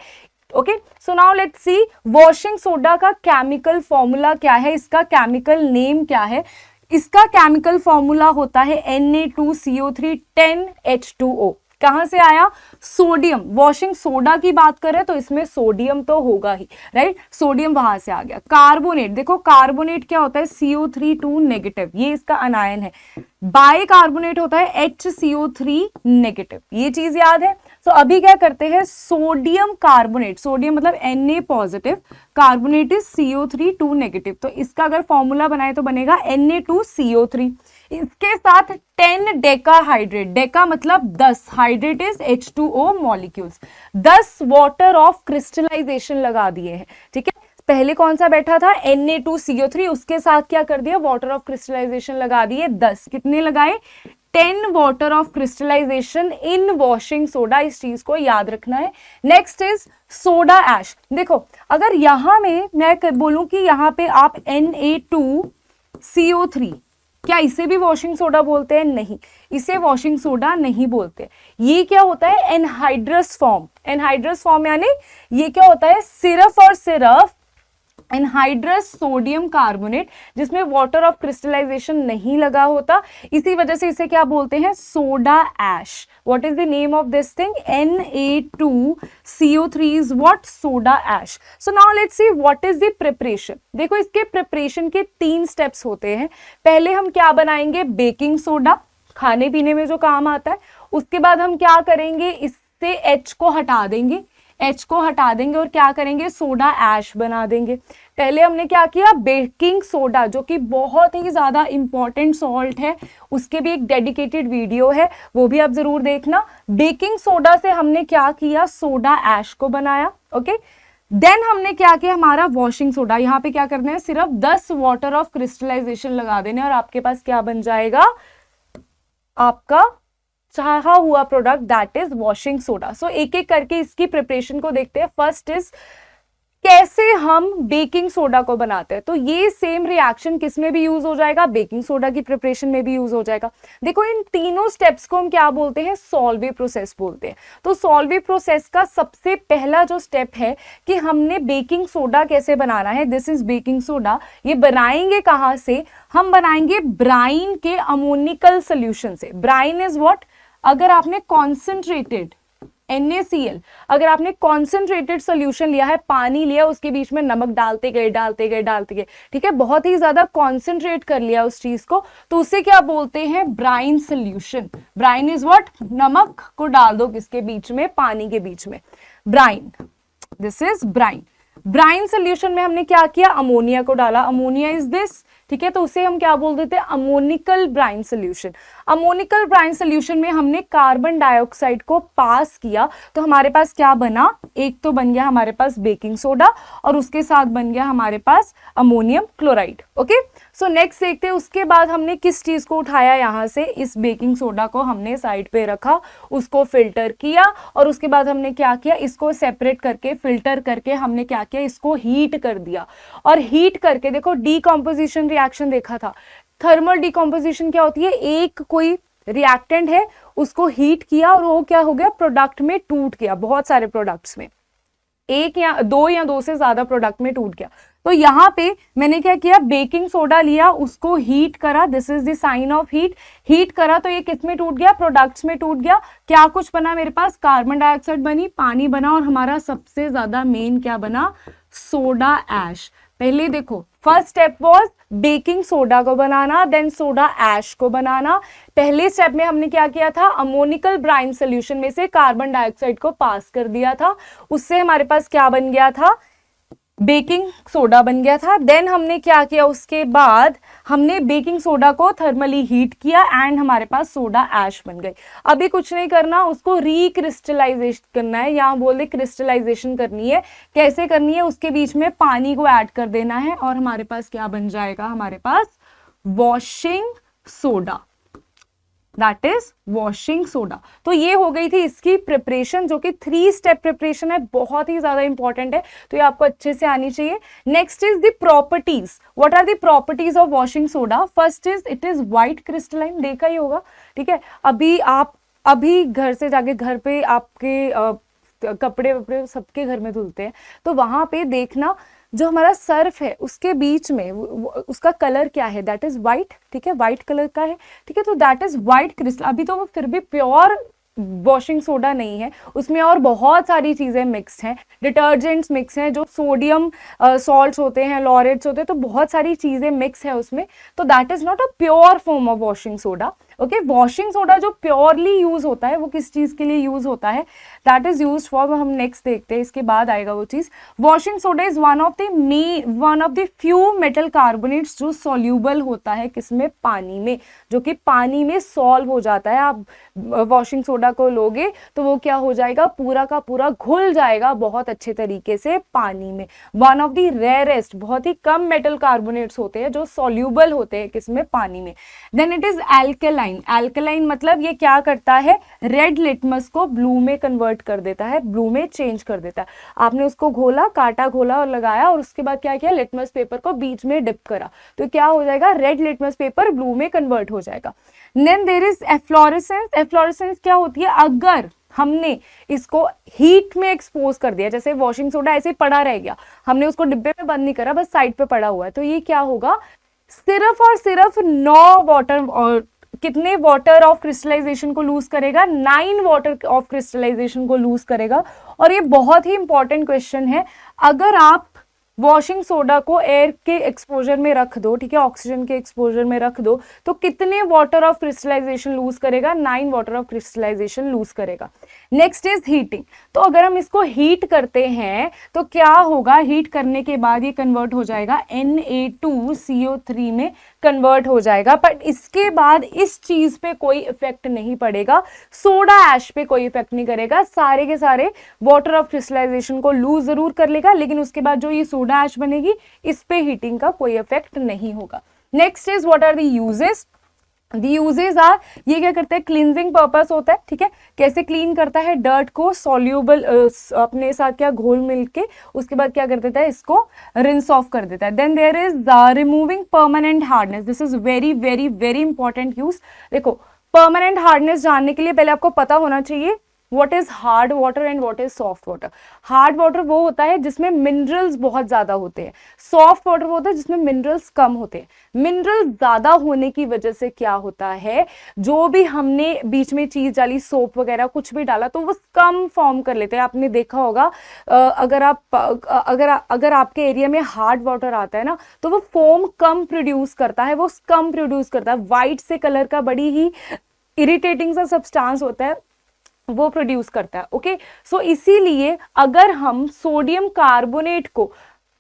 Okay, so now let's C washing soda का केमिकल फॉर्मूला क्या है, इसका केमिकल नेम क्या है। इसका केमिकल फॉर्मूला होता है Na2CO3 10H2O। कहां से आया, सोडियम। वॉशिंग सोडा की बात करें तो इसमें सोडियम तो होगा ही, राइट, सोडियम वहां से आ गया। कार्बोनेट, देखो कार्बोनेट क्या होता है, CO3 नेगेटिव, ये इसका अनायन है। बाई कार्बोनेट होता है HCO3 नेगेटिव, ये चीज याद है। तो अभी क्या करते हैं, सोडियम कार्बोनेट, सोडियम मतलब Na positive, carbonate is CO3 negative. तो इसका अगर फॉर्मूला बनाए तो बनेगा Na2CO3। इसके साथ 10 डेकाहाइड्रेट, डेका मतलब 10, hydrate is H2O molecules, 10 water of crystallisation लगा दिए हैं, ठीक है। पहले कौन सा बैठा था, Na2CO3, उसके साथ क्या कर दिया, वाटर ऑफ क्रिस्टलाइजेशन लगा दिए 10, कितने लगाए, 10 water of crystallisation in washing soda. इस चीज को याद रखना है। Next is soda ash. देखो अगर यहां में मैं बोलूं कि यहां पे आप Na2CO3, क्या इसे भी वॉशिंग सोडा बोलते हैं, नहीं, इसे वॉशिंग सोडा नहीं बोलते। ये क्या होता है, एनहाइड्रस फॉर्म। एनहाइड्रस फॉर्म यानी ये क्या होता है, सिर्फ और सिर्फ एनहाइड्रस सोडियम कार्बोनेट, जिसमें वाटर ऑफ क्रिस्टलाइजेशन नहीं लगा होता, इसी वजह से इसे क्या बोलते हैं, soda ash. What is the name of this thing, Na2CO3 is what, soda ash. So now let's see what is the preparation. देखो इसके प्रिपरेशन के 3 स्टेप्स होते हैं। पहले हम क्या बनाएंगे, बेकिंग सोडा, खाने पीने में जो काम आता है। उसके बाद हम क्या करेंगे, इससे H को हटा देंगे, H को हटा देंगे और क्या करेंगे, सोडा ऐश बना देंगे। पहले हमने क्या किया, बेकिंग सोडा, जो कि बहुत ही ज्यादा इंपॉर्टेंट सॉल्ट है, उसके भी एक डेडिकेटेड वीडियो है, वो भी आप जरूर देखना। बेकिंग सोडा से हमने क्या किया, सोडा ऐश को बनाया। ओके, देन हमने क्या किया, हमारा वॉशिंग सोडा, यहाँ पे क्या करना है, सिर्फ 10 वाटर ऑफ क्रिस्टलाइजेशन लगा देने और आपके पास क्या बन जाएगा, आपका चाहा हुआ product, that is washing soda. So एक एक करके इसकी प्रिपरेशन को देखते हैं। फर्स्ट इज कैसे हम बेकिंग सोडा को बनाते हैं। तो ये सेम रिएक्शन किस में भी यूज हो जाएगा, बेकिंग सोडा की प्रिपरेशन में भी यूज हो जाएगा। देखो इन तीनों स्टेप्स को हम क्या बोलते हैं, सॉल्वे प्रोसेस बोलते हैं। तो सॉल्वे प्रोसेस का सबसे पहला जो स्टेप है कि हमने बेकिंग सोडा कैसे बनाना है, दिस इज बेकिंग सोडा। ये बनाएंगे कहाँ से, हम बनाएंगे ब्राइन के अमोनिकल सोल्यूशन से। ब्राइन इज व्हाट, अगर आपने कॉन्सेंट्रेटेड NaCl, अगर आपने कॉन्सेंट्रेटेड सोल्यूशन लिया है, पानी लिया, उसके बीच में नमक डालते गए, ठीक है, बहुत ही ज्यादा कॉन्सेंट्रेट कर लिया उस चीज को, तो उसे क्या बोलते हैं, brine solution. Brine is what, नमक को डाल दो किसके बीच में, पानी के बीच में, brine, this is brine. Brine solution में हमने क्या किया, अमोनिया को डाला, अमोनिया इज दिस, ठीक है, तो उसे हम क्या बोल देते हैं, ammoniacal brine solution. Ammoniacal Bryan solution में हमने कार्बन डाइऑक्साइड को पास किया, तो हमारे पास क्या बना, एक तो बन गया हमारे पास बेकिंग सोडा और उसके साथ बन गया हमारे पास ammonium chloride. Okay, so next देखते हैं उसके बाद हमने किस चीज को उठाया, यहां से इस बेकिंग सोडा को हमने साइड पे रखा, उसको फिल्टर किया और उसके बाद हमने क्या किया, इसको सेपरेट करके फिल्टर करके हमने क्या किया, इसको हीट कर दिया। और हीट करके देखो डीकॉम्पोजिशन रिएक्शन देखा था, थर्मल डीकॉम्पोजिशन क्या होती है, एक कोई रिएक्टेंट है उसको हीट किया और वो क्या हो गया, प्रोडक्ट में टूट गया, बहुत सारे प्रोडक्ट्स में, एक या दो से ज्यादा प्रोडक्ट में टूट गया। तो यहाँ पे मैंने क्या किया, बेकिंग सोडा लिया, उसको हीट करा, this is the sign of heat, heat करा तो ये किस में टूट गया, प्रोडक्ट्स में टूट गया। क्या कुछ बना मेरे पास, कार्बन डाइऑक्साइड बनी, पानी बना और हमारा सबसे ज्यादा मेन क्या बना, सोडा ऐश। पहले देखो first step was baking soda को बनाना, देन सोडा ऐश को बनाना। पहले स्टेप में हमने क्या किया था, अमोनिकल ब्राइन सोल्यूशन में से कार्बन डाइऑक्साइड को पास कर दिया था, उससे हमारे पास क्या बन गया था, बेकिंग सोडा बन गया था। देन हमने क्या किया, उसके बाद हमने बेकिंग सोडा को थर्मली हीट किया एंड हमारे पास सोडा ऐश बन गई। अभी कुछ नहीं करना, उसको रिक्रिस्टलाइजेशन करना है, यहाँ बोले क्रिस्टलाइजेशन करनी है। कैसे करनी है, उसके बीच में पानी को ऐड कर देना है और हमारे पास क्या बन जाएगा, हमारे पास washing soda, that is washing soda. तो ये हो गई थी इसकी प्रिपरेशन, जो कि 3 स्टेप प्रिपरेशन है, बहुत ही ज्यादा इंपॉर्टेंट है, तो ये आपको अच्छे से आनी चाहिए। Next is the properties, what are the properties of washing soda. First is it is white crystalline, देखा ही होगा, ठीक है। अभी घर से जाके, घर पे आपके कपड़े वपड़े सबके घर में धुलते हैं, तो वहां पे देखना जो हमारा सर्फ है उसके बीच में उसका कलर क्या है, दैट इज व्हाइट, ठीक है, व्हाइट कलर का है, ठीक है, तो दैट इज व्हाइट क्रिस्टल। अभी तो वो फिर भी प्योर वॉशिंग सोडा नहीं है, उसमें और बहुत सारी चीजें मिक्स हैं, डिटर्जेंट्स मिक्स हैं, जो सोडियम सॉल्ट्स होते हैं, लॉरेट्स होते हैं, तो बहुत सारी चीजें मिक्स है उसमें, तो that is not a pure form of washing soda. Okay, washing soda जो प्योरली यूज होता है वो किस चीज के लिए यूज होता है, दैट इज यूज फॉर, हम नेक्स्ट देखते हैं, इसके बाद आएगा वो चीज। Washing soda is one of the few metal carbonates जो सॉल्यूबल होता है किसमें, पानी में, जो कि पानी में सॉल्व हो जाता है। आप वॉशिंग सोडा को लोगे तो वो क्या हो जाएगा, पूरा का पूरा घुल जाएगा बहुत अच्छे तरीके से पानी में। वन ऑफ द रेयरेस्ट, बहुत ही कम मेटल कार्बोनेट्स होते हैं जो सॉल्यूबल होते हैं किसमें, पानी में। Then it is alkaline. Alkaline मतलब ये क्या करता है, रेड लिटमस को ब्लू में कन्वर्ट कर देता है, ब्लू में चेंज कर देता है। आपने उसको घोला, काटा, घोला और लगाया और उसके बाद क्या किया, लिटमस पेपर को बीच में डिप करा, तो क्या हो जाएगा, रेड लिटमस पेपर ब्लू में कन्वर्ट हो जाएगा। Then there is efflorescence. Efflorescence क्या होती है, अगर हमने इसको हीट में एक्सपोज कर दिया, जैसे वॉशिंग सोडा ऐसे पड़ा रह गया, हमने उसको डिब्बे में बंद नहीं करा, बस साइड पे पड़ा हुआ है, तो ये क्या होगा, सिर्फ और सिर्फ 9 वाटर और कितने वाटर ऑफ क्रिस्टलाइजेशन को लूज करेगा, 9 वाटर ऑफ क्रिस्टलाइजेशन को लूज करेगा। और ये बहुत ही इंपॉर्टेंट क्वेश्चन है, अगर आप वॉशिंग सोडा को एयर के एक्सपोजर में रख दो, ठीक है, ऑक्सीजन के एक्सपोजर में रख दो, तो कितने वाटर ऑफ क्रिस्टलाइजेशन लूज करेगा? 9 वाटर ऑफ क्रिस्टलाइजेशन लूज करेगा। Next is heating. तो अगर हम इसको हीट करते हैं तो क्या होगा? हीट करने के बाद ये कन्वर्ट हो जाएगा Na2CO3 में कन्वर्ट हो जाएगा, बट इसके बाद इस चीज पे कोई इफेक्ट नहीं पड़ेगा, सोडा ऐश पे कोई इफेक्ट नहीं करेगा, सारे के सारे वाटर ऑफ क्रिस्टलाइजेशन को लूज जरूर कर लेगा, लेकिन उसके बाद जो ये सोडा ऐश बनेगी इस पे हीटिंग का कोई इफेक्ट नहीं होगा। Next is what are the uses? The uses are, ये क्या करता है? क्लींजिंग पर्पस होता है, ठीक है, कैसे क्लीन करता है? डर्ट को सॉल्यूबल अपने साथ क्या घोल मिल के उसके बाद क्या कर देता है? इसको रिंस ऑफ कर देता है। Then there is removing permanent hardness, this is very very very important use. देखो, परमानेंट हार्डनेस जानने के लिए पहले आपको पता होना चाहिए what is hard water and what is soft water. Hard water वो होता है जिसमें मिनरल्स बहुत ज्यादा होते हैं, सॉफ्ट वाटर वो होता है जिसमें मिनरल्स कम होते हैं। मिनरल्स ज्यादा होने की वजह से क्या होता है? जो भी हमने बीच में चीज डाली, सोप वगैरह कुछ भी डाला, तो वो कम फॉर्म कर लेते हैं। आपने देखा होगा अगर आपके एरिया में हार्ड वाटर आता है ना, तो वो फोम कम प्रोड्यूस करता है, वो कम प्रोड्यूस करता है, व्हाइट से कलर का बड़ी ही इरिटेटिंग सा सब्सटेंस होता है, वो प्रोड्यूस करता है। ओके, सो इसीलिए अगर हम सोडियम कार्बोनेट को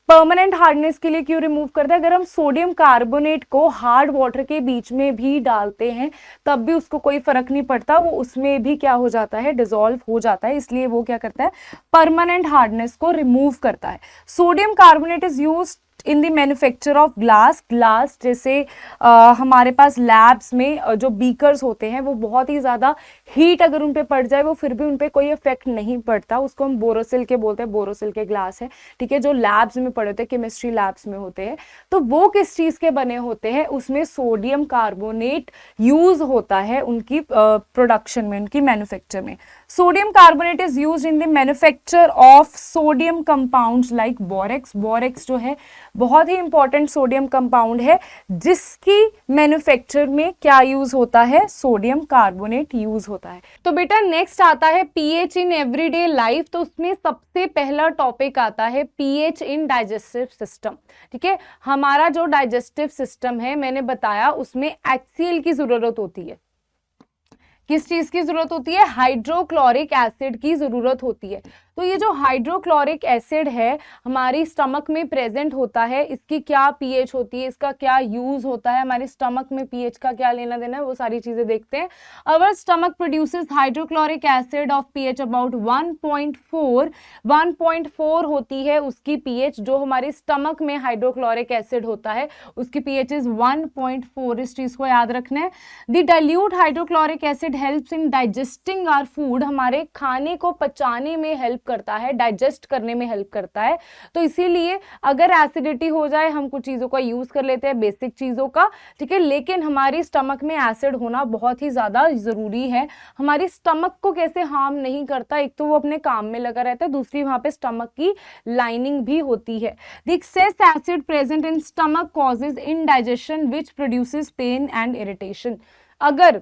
परमानेंट हार्डनेस के लिए क्यों रिमूव करते हैं? अगर हम सोडियम कार्बोनेट को हार्ड वाटर के बीच में भी डालते हैं तब भी उसको कोई फर्क नहीं पड़ता, वो उसमें भी क्या हो जाता है? डिसॉल्व हो जाता है। इसलिए वो क्या करता है? परमानेंट हार्डनेस को रिमूव करता है। Sodium carbonate is used in the manufacture of glass जैसे हमारे पास लैब्स में जो बीकर्स होते हैं वो बहुत ही ज़्यादा हीट अगर उन पे पड़ जाए वो फिर भी उन पे कोई इफेक्ट नहीं पड़ता, उसको हम बोरोसिल के बोलते हैं, बोरोसिल के ग्लास है, ठीक है, जो लैब्स में पड़े होते हैं, केमिस्ट्री लैब्स में होते हैं। तो वो किस चीज़ के बने होते हैं? उसमें सोडियम कार्बोनेट यूज होता है उनकी प्रोडक्शन में, उनकी मैन्युफैक्चर में। Sodium carbonate is used in the manufacture of sodium compounds like borax. Borax जो है बहुत ही इंपॉर्टेंट सोडियम कंपाउंड है, जिसकी मैन्युफैक्चर में क्या यूज होता है? सोडियम कार्बोनेट यूज होता है। तो बेटा नेक्स्ट आता है पीएच इन एवरीडे लाइफ। तो उसमें सबसे पहला टॉपिक आता है पीएच इन डाइजेस्टिव सिस्टम, ठीक है। हमारा जो डाइजेस्टिव सिस्टम है, मैंने बताया उसमें HCl की जरूरत होती है। किस चीज की जरूरत होती है? हाइड्रोक्लोरिक एसिड की जरूरत होती है। तो ये जो हाइड्रोक्लोरिक एसिड है हमारी स्टमक में प्रेजेंट होता है, इसकी क्या पीएच होती है, इसका क्या यूज होता है, हमारे स्टमक में पीएच का क्या लेना देना है, वो सारी चीजें देखते हैं। अवर stomach produces hydrochloric acid of pH about 1.4 होती है उसकी पीएच। जो हमारे स्टमक में हाइड्रोक्लोरिक एसिड होता है उसकी पीएच इज 1.4। इस चीज को याद रखना है। The dilute hydrochloric acid helps in digesting our food, हमारे खाने को पचाने में हेल्प करता है, डाइजेस्ट करने में हेल्प करता है। तो इसीलिए अगर एसिडिटी हो जाए, हम कुछ चीजों का यूज कर लेते हैं, बेसिक चीजों का, ठीक है, लेकिन हमारी स्टमक में एसिड होना बहुत ही ज्यादा जरूरी है। हमारी स्टमक को कैसे हार्म नहीं करता? एक तो वो अपने काम में लगा रहता है, दूसरी वहां पे स्टमक की लाइनिंग भी होती है। The excess acid present in stomach causes indigestion which produces pain and irritation. अगर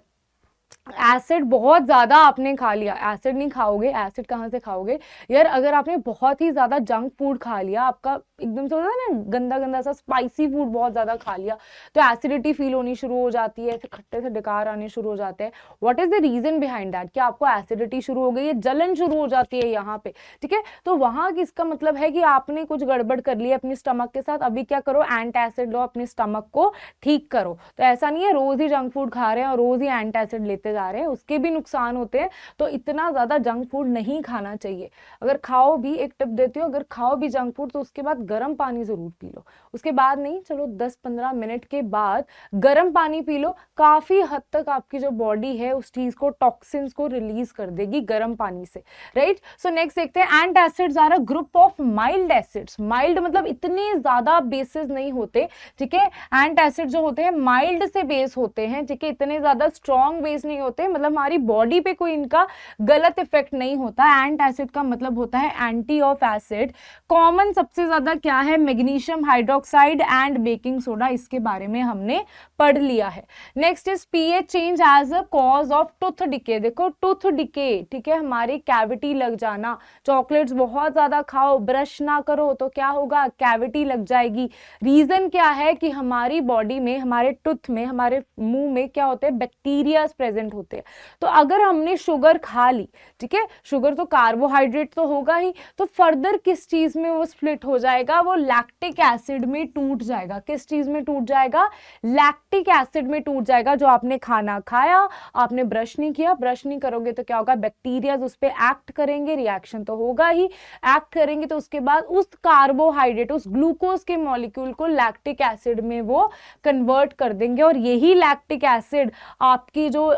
एसिड बहुत ज्यादा आपने खा लिया, एसिड नहीं खाओगे, एसिड कहाँ से खाओगे यार? अगर आपने बहुत ही ज्यादा जंक फूड खा लिया, आपका एकदम से होता है ना गंदा गंदा सा स्पाइसी फूड बहुत ज्यादा खा लिया, तो एसिडिटी फील होनी शुरू हो जाती है, ऐसे खट्टे से डकार आने शुरू हो जाते हैं। What is the reason behind that? कि आपको एसिडिटी शुरू हो गई है, जलन शुरू हो जाती है यहाँ पे, ठीक है। तो वहां की इसका मतलब है कि आपने कुछ गड़बड़ कर ली अपनी स्टमक के साथ। अभी क्या करो? एंटासिड लो, अपने स्टमक को ठीक करो। तो ऐसा नहीं है रोज ही जंक फूड खा रहे हैं और रोज ही एंटासिड लेते जा रहे हैं, उसके भी नुकसान होते हैं। तो इतना ज्यादा जंक फूड नहीं खाना चाहिए। अगर खाओ भी, एक टिप देती हूँ, अगर खाओ भी जंक फूड तो उसके बाद गर्म पानी जरूर पी लो। उसके बाद नहीं, चलो 10-15 मिनट के बाद गर्म पानी पी लो, काफी हद तक आपकी जो बॉडी है उस चीज को, टॉक्सिन्स को रिलीज कर देगी गर्म पानी से, राइट। सो नेक्स्ट देखते हैं, antacids are a group of mild acids. Mild मतलब इतने ज्यादा बेसिस नहीं होते, ठीक है। एंटासिड जो होते हैं माइल्ड से बेस होते हैं, ठीक है, इतने ज्यादा स्ट्रॉन्ग बेस नहीं नहीं होते, मतलब हमारी बॉडी पे कोई इनका गलत इफेक्ट नहीं होता। एंटासिड का मतलब होता है एंटी ऑफ एसिड। कॉमन सबसे ज्यादा क्या है, magnesium hydroxide and baking soda, इसके बारे में हमने पढ़ लिया है। Next is pH change as a cause of tooth decay. देखो टूथ डिके, ठीक है, हमारी कैविटी लग जाना, चॉकलेट्स बहुत ज्यादा खाओ, ब्रश ना करो तो क्या होगा, कैविटी लग जाएगी। रीजन क्या है कि हमारी बॉडी में, हमारे टूथ में, हमारे मुंह में क्या होते हैं, बैक्टीरिया प्रेजेंट होते हैं। तो अगर हमने शुगर खा ली, ठीक है, शुगर तो कार्बोहाइड्रेट तो होगा ही, तो फर्दर किस चीज में वो स्प्लिट हो जाएगा, वो लैक्टिक एसिड में टूट जाएगा। किस चीज में टूट जाएगा, लैक्टिक एसिड में टूट जाएगा। जो आपने खाना खाया, आपने ब्रश नहीं किया, ब्रश नहीं करोगे तो क्या होगा, बैक्टीरिया उस पर एक्ट करेंगे, रिएक्शन तो होगा ही, एक्ट करेंगे तो उसके बाद उस कार्बोहाइड्रेट, उस ग्लूकोज के मॉलिक्यूल को लैक्टिक एसिड में वो कन्वर्ट कर देंगे, और यही लैक्टिक एसिड आपकी जो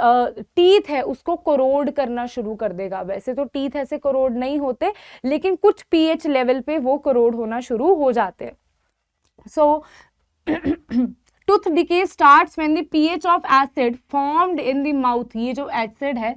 टीथ है उसको कोरोड करना शुरू कर देगा। वैसे तो टीथ ऐसे कोरोड नहीं होते, लेकिन कुछ पीएच लेवल पे वो कोरोड होना शुरू हो जाते हैं। So tooth decay starts when the pH of acid formed in the mouth. ये जो एसिड है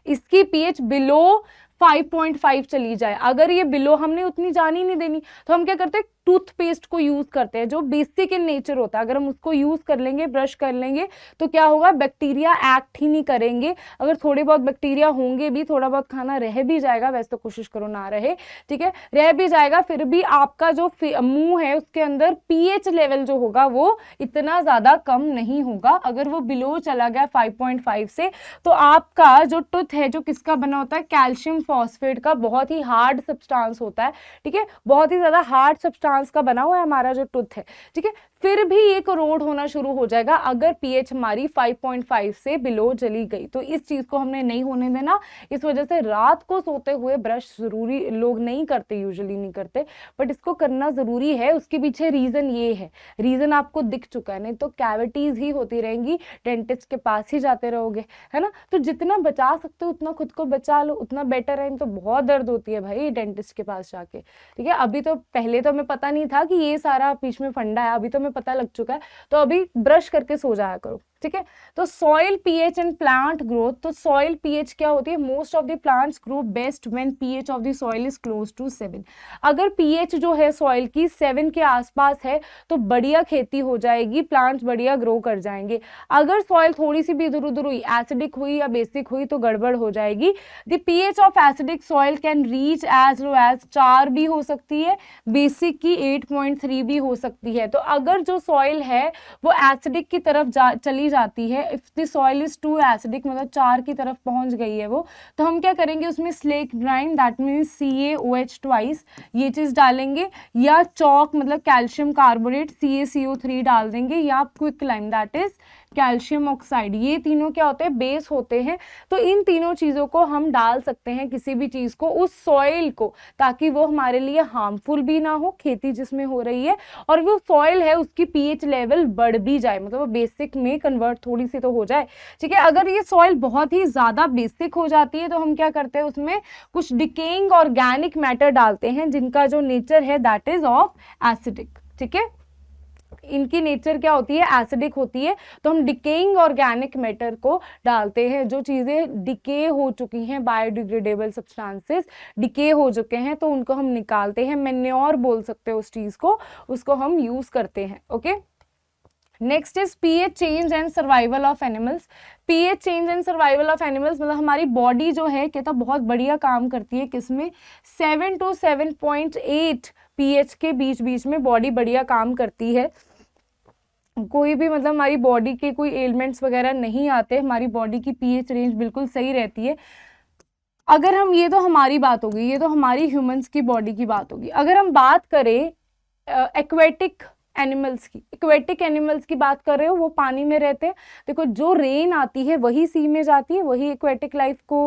इसकी पीएच बिलो 5.5 चली जाए, अगर ये बिलो, हमने उतनी जानी नहीं देनी, तो हम क्या करते हैं, टूथपेस्ट को यूज करते हैं जो बेसिक इन नेचर होता है। अगर हम उसको यूज कर लेंगे, ब्रश कर लेंगे, तो क्या होगा, बैक्टीरिया एक्ट ही नहीं करेंगे। अगर थोड़े बहुत बैक्टीरिया होंगे भी, थोड़ा बहुत खाना रह भी जाएगा, वैसे तो कोशिश करो ना रहे, ठीक है, रह भी जाएगा, फिर भी आपका जो मुंह है उसके अंदर पीएच लेवल जो होगा वो इतना ज्यादा कम नहीं होगा। अगर वो बिलो चला गया 5.5 से, तो आपका जो टूथ है, जो किसका बना होता है, कैल्शियम फॉस्फेट का, बहुत ही हार्ड सब्सटेंस होता है, ठीक है, बहुत ही ज्यादा हार्ड सब्सटेंस का बना हुआ है हमारा जो टूथ है, ठीक है, फिर भी ये कोरोड होना शुरू हो जाएगा अगर पीएच हमारी 5.5 से बिलो चली गई। तो इस चीज को हमने नहीं होने देना। इस वजह से रात को सोते हुए ब्रश जरूरी, लोग नहीं करते, यूजुअली नहीं करते, बट इसको करना जरूरी है। उसके पीछे रीजन ये है, रीजन आपको दिख चुका है, नहीं तो कैविटीज ही होती रहेंगी, डेंटिस्ट के पास ही जाते रहोगे, है ना। तो जितना बचा सकते हो उतना खुद को बचा लो, उतना बेटर है। तो बहुत दर्द होती है भाई डेंटिस्ट के पास जाके, ठीक है। अभी तो, पहले तो हमें पता नहीं था कि ये सारा बीच में फंडा है, अभी तो पता लग चुका है, तो अभी ब्रश करके सो जाया करो, ठीक है। तो soil pH and plant growth. तो सॉइल पीएच क्या होती है, most of the plants grow best when pH of the soil is close to 7। अगर पीएच जो है सॉइल की 7 के आसपास है तो बढ़िया खेती हो जाएगी, प्लांट्स बढ़िया ग्रो कर जाएंगे। अगर सॉइल थोड़ी सी भी इधर उधर हुई, एसिडिक हुई या बेसिक हुई, तो गड़बड़ हो जाएगी। The pH of acidic soil can reach as low as 4 भी हो सकती है, बेसिक की 8.3 भी हो सकती है। तो अगर जो सॉइल है वो एसिडिक की तरफ चली जाती है, if the soil is too acidic, मतलब 4 की तरफ पहुंच गई है वो, तो हम क्या करेंगे, उसमें slaked lime, that means CaOH twice, ये चीज डालेंगे, या चौक मतलब कैल्शियम कार्बोनेट CaCO3 डाल देंगे, या quick lime that is calcium oxide. ये तीनों क्या होते हैं, बेस होते हैं। तो इन तीनों चीजों को हम डाल सकते हैं, किसी भी चीज को, उस सॉइल को, ताकि वो हमारे लिए हार्मफुल भी ना हो, खेती जिसमें हो रही है, और वो सॉइल है उसकी पीएच लेवल बढ़ भी जाए, मतलब वो बेसिक में कन्वर्ट थोड़ी सी तो हो जाए, ठीक है। अगर ये सॉइल बहुत ही ज्यादा बेसिक हो जाती है तो हम क्या करते हैं, उसमें कुछ डिकेइंग ऑर्गेनिक मैटर डालते हैं, जिनका जो नेचर है दैट इज ऑफ एसिडिक, ठीक है। इनकी नेचर क्या होती है, एसिडिक होती है। तो हम डिकेइंग ऑर्गेनिक मैटर को डालते हैं, जो चीजें डिके हो चुकी हैं, बायोडिग्रेडेबल सब्सटेंसेस डिके हो चुके हैं, तो उनको हम निकालते हैं, मैन्योर बोल सकते हो उस चीज को, उसको हम यूज करते हैं, okay. Next is pH change and survival of animals. PH change and survival of animals, मतलब हमारी बॉडी जो है कहता बहुत बढ़िया काम करती है, किसमें, 7 to 7.8 पीएच के बीच बीच में बॉडी बढ़िया काम करती है। कोई भी, मतलब हमारी बॉडी के कोई एलिमेंट्स वगैरह नहीं आते, हमारी बॉडी की पीएच रेंज बिल्कुल सही रहती है। अगर हम, ये तो हमारी बात होगी, ये तो हमारी ह्यूमंस की बॉडी की बात होगी। अगर हम बात करें एक्वेटिक एनिमल्स की, एक्वेटिक एनिमल्स की बात कर रहे हो, वो पानी में रहते हैं। देखो जो रेन आती है वही सी में जाती है, वही एक्वेटिक लाइफ को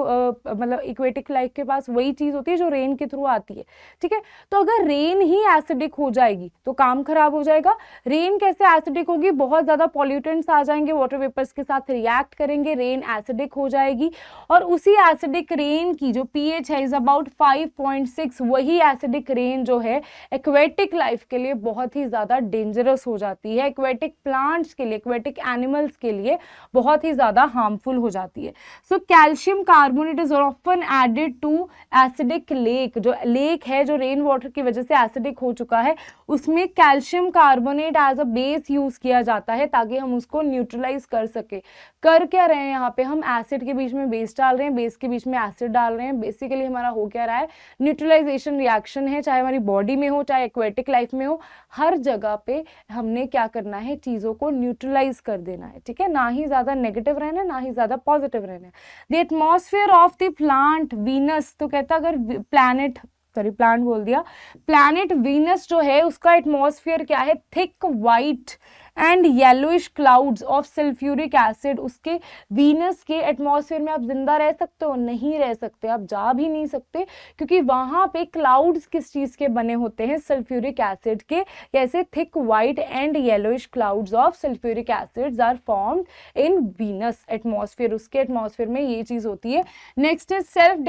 मतलब एक्वेटिक लाइफ के पास वही चीज होती है जो रेन के थ्रू आती है, ठीक है। तो अगर रेन ही एसिडिक हो जाएगी तो काम खराब हो जाएगा। रेन कैसे एसिडिक होगी, बहुत ज्यादा पॉल्यूटेंट्स आ जाएंगे, वाटर वेपर्स के साथ रिएक्ट करेंगे, रेन एसिडिक हो जाएगी। और उसी एसिडिक रेन की जो पीएच है इज अबाउट 5.6, वही एसिडिक रेन जो है एक्वेटिक लाइफ के लिए बहुत ही ज्यादा डेंजरस हो जाती है, एक्वेटिक प्लांट्स के लिए, एक्वेटिक एनिमल्स के लिए बहुत ही ज़्यादा हार्मफुल हो जाती है। So calcium carbonate is often added to acidic lake, जो लेक है जो रेन वाटर की वजह से एसिडिक हो चुका है, उसमें calcium carbonate as a base use किया जाता है ताकि हम उसको न्यूट्रलाइज कर सके। कर क्या रहे हैं यहाँ पे, हम एसिड के बीच में बेस डाल रहे हैं, बेस के बीच में एसिड डाल रहे हैं, बेसिकली हमारा हो क्या रहा है, न्यूट्रलाइजेशन रिएक्शन है, चाहे हमारी बॉडी में हो चाहे एक्वेटिक लाइफ में हो, हर जगह पे हमने क्या करना है, चीज़ों को न्यूट्रलाइज कर देना है, ठीक है, ना ही ज़्यादा नेगेटिव रहना है ना ही ज़्यादा पॉजिटिव रहना है। The atmosphere of the plant Venus, तो कहता अगर प्लैनेट, सॉरी प्लांट बोल दिया, प्लैनेट वीनस जो है उसका एटमॉस्फेयर क्या है, thick white and yellowish clouds of sulphuric acid. उसके वीनस के एटमॉस्फेयर में आप जिंदा रह सकते हो, नहीं रह सकते, आप जा भी नहीं सकते, क्योंकि वहां पे क्लाउड्स किस चीज के बने होते हैं, सल्फ्यूरिक एसिड के। ऐसे thick white and yellowish clouds of sulphuric acids are formed in Venus atmosphere, उसके एटमॉस्फेयर में ये चीज होती है। Next is self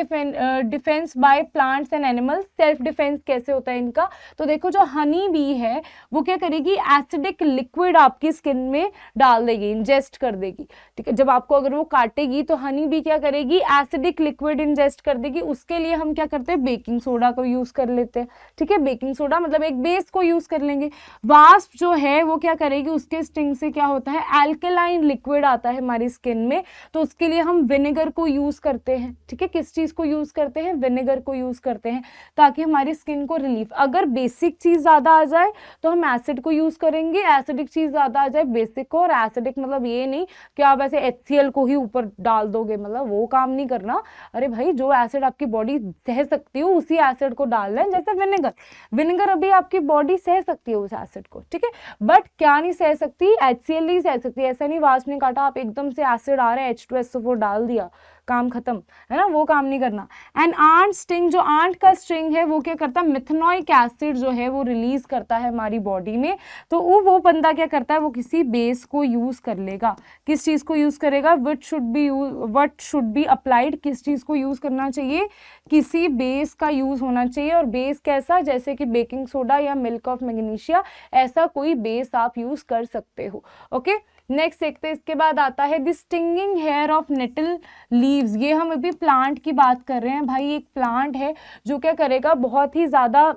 defence by plants and animals. Self defence कैसे होता है इनका, तो देखो जो हनी बी है वो क्या करेगी, एसिडिक लिक्विड आपकी स्किन में डाल देगी, इंजेस्ट कर देगी, ठीक है। जब आपको अगर वो काटेगी तो हनी बी क्या करेगी, एसिडिक लिक्विड इंजेस्ट कर देगी। उसके लिए हम क्या करते हैं, बेकिंग सोडा को यूज कर लेते हैं, ठीक है, बेकिंग सोडा मतलब एक बेस को यूज कर लेंगे। वास्प जो है वो क्या करेगी, उसके स्टिंग से क्या होता है, एल्कलाइन लिक्विड आता है हमारी स्किन में, तो उसके लिए हम विनेगर को यूज करते हैं, ठीक है। किस चीज को यूज करते हैं, विनेगर को यूज करते हैं ताकि हमारी स्किन को रिलीफ। अगर बेसिक चीज ज्यादा आ जाए तो हम एसिड को यूज करेंगे, एसिडिक चीज ज्यादा आ जाए बेसिक को, और एसिडिक मतलब ये नहीं कि आप ऐसे HCl को ही ऊपर डाल दोगे, मतलब वो काम नहीं करना। अरे भाई जो एसिड आपकी बॉडी सह सकती है उसी एसिड को डाल लें, जैसे विनेगर, विनेगर अभी आपकी बॉडी सह सकती है उस एसिड को, ठीक है, बट क्या नहीं सह सकती, HCl नहीं सह सकती। ऐसा नहीं वास में काटा आप एकदम से एसिड आ रहा है H2SO4 डाल दिया, काम खत्म, है ना, वो काम नहीं करना। एंड आंट स्टिंग, जो आंट का स्टिंग है वो क्या करता है, मिथेनोइक एसिड जो है वो रिलीज करता है हमारी बॉडी में, तो वो बंदा क्या करता है, वो किसी बेस को यूज कर लेगा। किस चीज को यूज करेगा, व्हाट शुड बी अप्लाइड, किस चीज को यूज करना चाहिए, किसी बेस का यूज होना चाहिए। और बेस कैसा, जैसे कि बेकिंग सोडा या मिल्क ऑफ मैग्नीशिया, ऐसा कोई बेस आप यूज कर सकते हो। ओके, नेक्स्ट देखते हैं, इसके बाद आता है the stinging hair of nettle leaves. ये हम अभी प्लांट की बात कर रहे हैं भाई, एक प्लांट है जो क्या करेगा, बहुत ही ज्यादा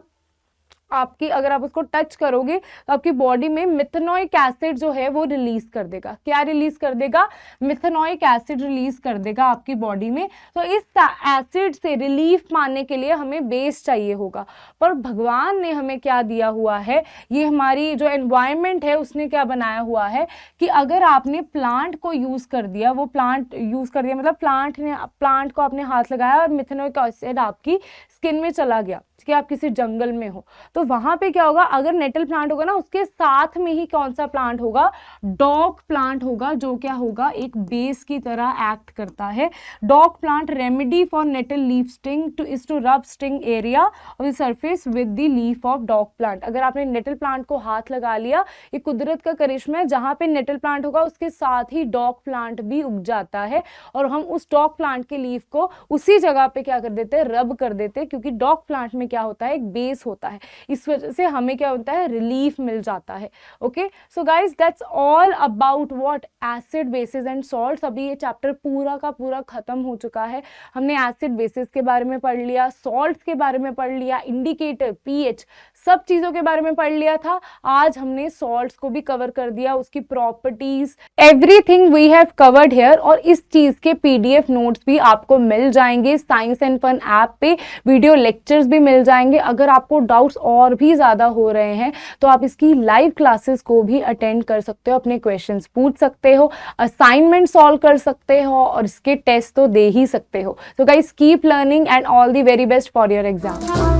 आपकी, अगर आप उसको टच करोगे तो आपकी बॉडी में मिथेनोइक एसिड जो है वो रिलीज कर देगा। क्या रिलीज कर देगा, मिथेनोइक एसिड रिलीज कर देगा आपकी बॉडी में। तो इस एसिड से रिलीफ पाने के लिए हमें बेस चाहिए होगा, पर भगवान ने हमें क्या दिया हुआ है, ये हमारी जो एनवायरनमेंट है उसने क्या बनाया हुआ है कि अगर आपने प्लांट को यूज कर दिया, वो प्लांट यूज कर दिया मतलब प्लांट को आपने हाथ लगाया और मिथेनोइक एसिड आपकी स्किन में चला गया, कि आप किसी जंगल में हो, तो वहां पे क्या होगा, अगर नेटल प्लांट होगा ना, उसके साथ में ही कौन सा प्लांट होगा, डॉग प्लांट होगा, जो क्या होगा, एक बेस की तरह एक्ट करता है। Dog plant remedy for nettle leaf sting to rub sting area of the surface with the leaf of dog plant. अगर आपने नेटल प्लांट को हाथ लगा लिया, ये कुदरत का करिश्मा है, जहां पे नेटल प्लांट होगा उसके साथ ही डॉग प्लांट भी उग जाता है, और हम उस डॉग प्लांट के लीफ को उसी जगह पे क्या कर देते हैं, रब कर देते हैं, क्योंकि डॉग प्लांट में क्या होता है, एक बेस होता है, इस वजह से हमें क्या होता है, रिलीफ मिल जाता है। Okay, so guys that's all about what acid, basis and salts. अभी ये चैप्टर पूरा का पूरा खत्म हो चुका है। हमने एसिड बेसिस के बारे में पढ़ लिया, सॉल्ट्स के बारे में पढ़ लिया, इंडिकेटर, पीएच, सब चीजों के बारे में पढ़ लिया था। आज हमने सॉल्ट्स को भी कवर कर दिया, उसकी properties, everything we have covered here. और इस चीज के PDF नोट्स भी आपको मिल जाएंगे साइंस एंड फन ऐप पे, वीडियो लेक्चर्स भी मिल जाएंगे। अगर आपको डाउट्स और भी ज़्यादा हो रहे हैं तो आप इसकी लाइव क्लासेस को भी अटेंड कर सकते हो, अपने क्वेश्चंस पूछ सकते हो, असाइनमेंट सॉल्व कर सकते हो, और इसके टेस्ट तो दे ही सकते हो। तो guys keep learning and all the very best for your exam.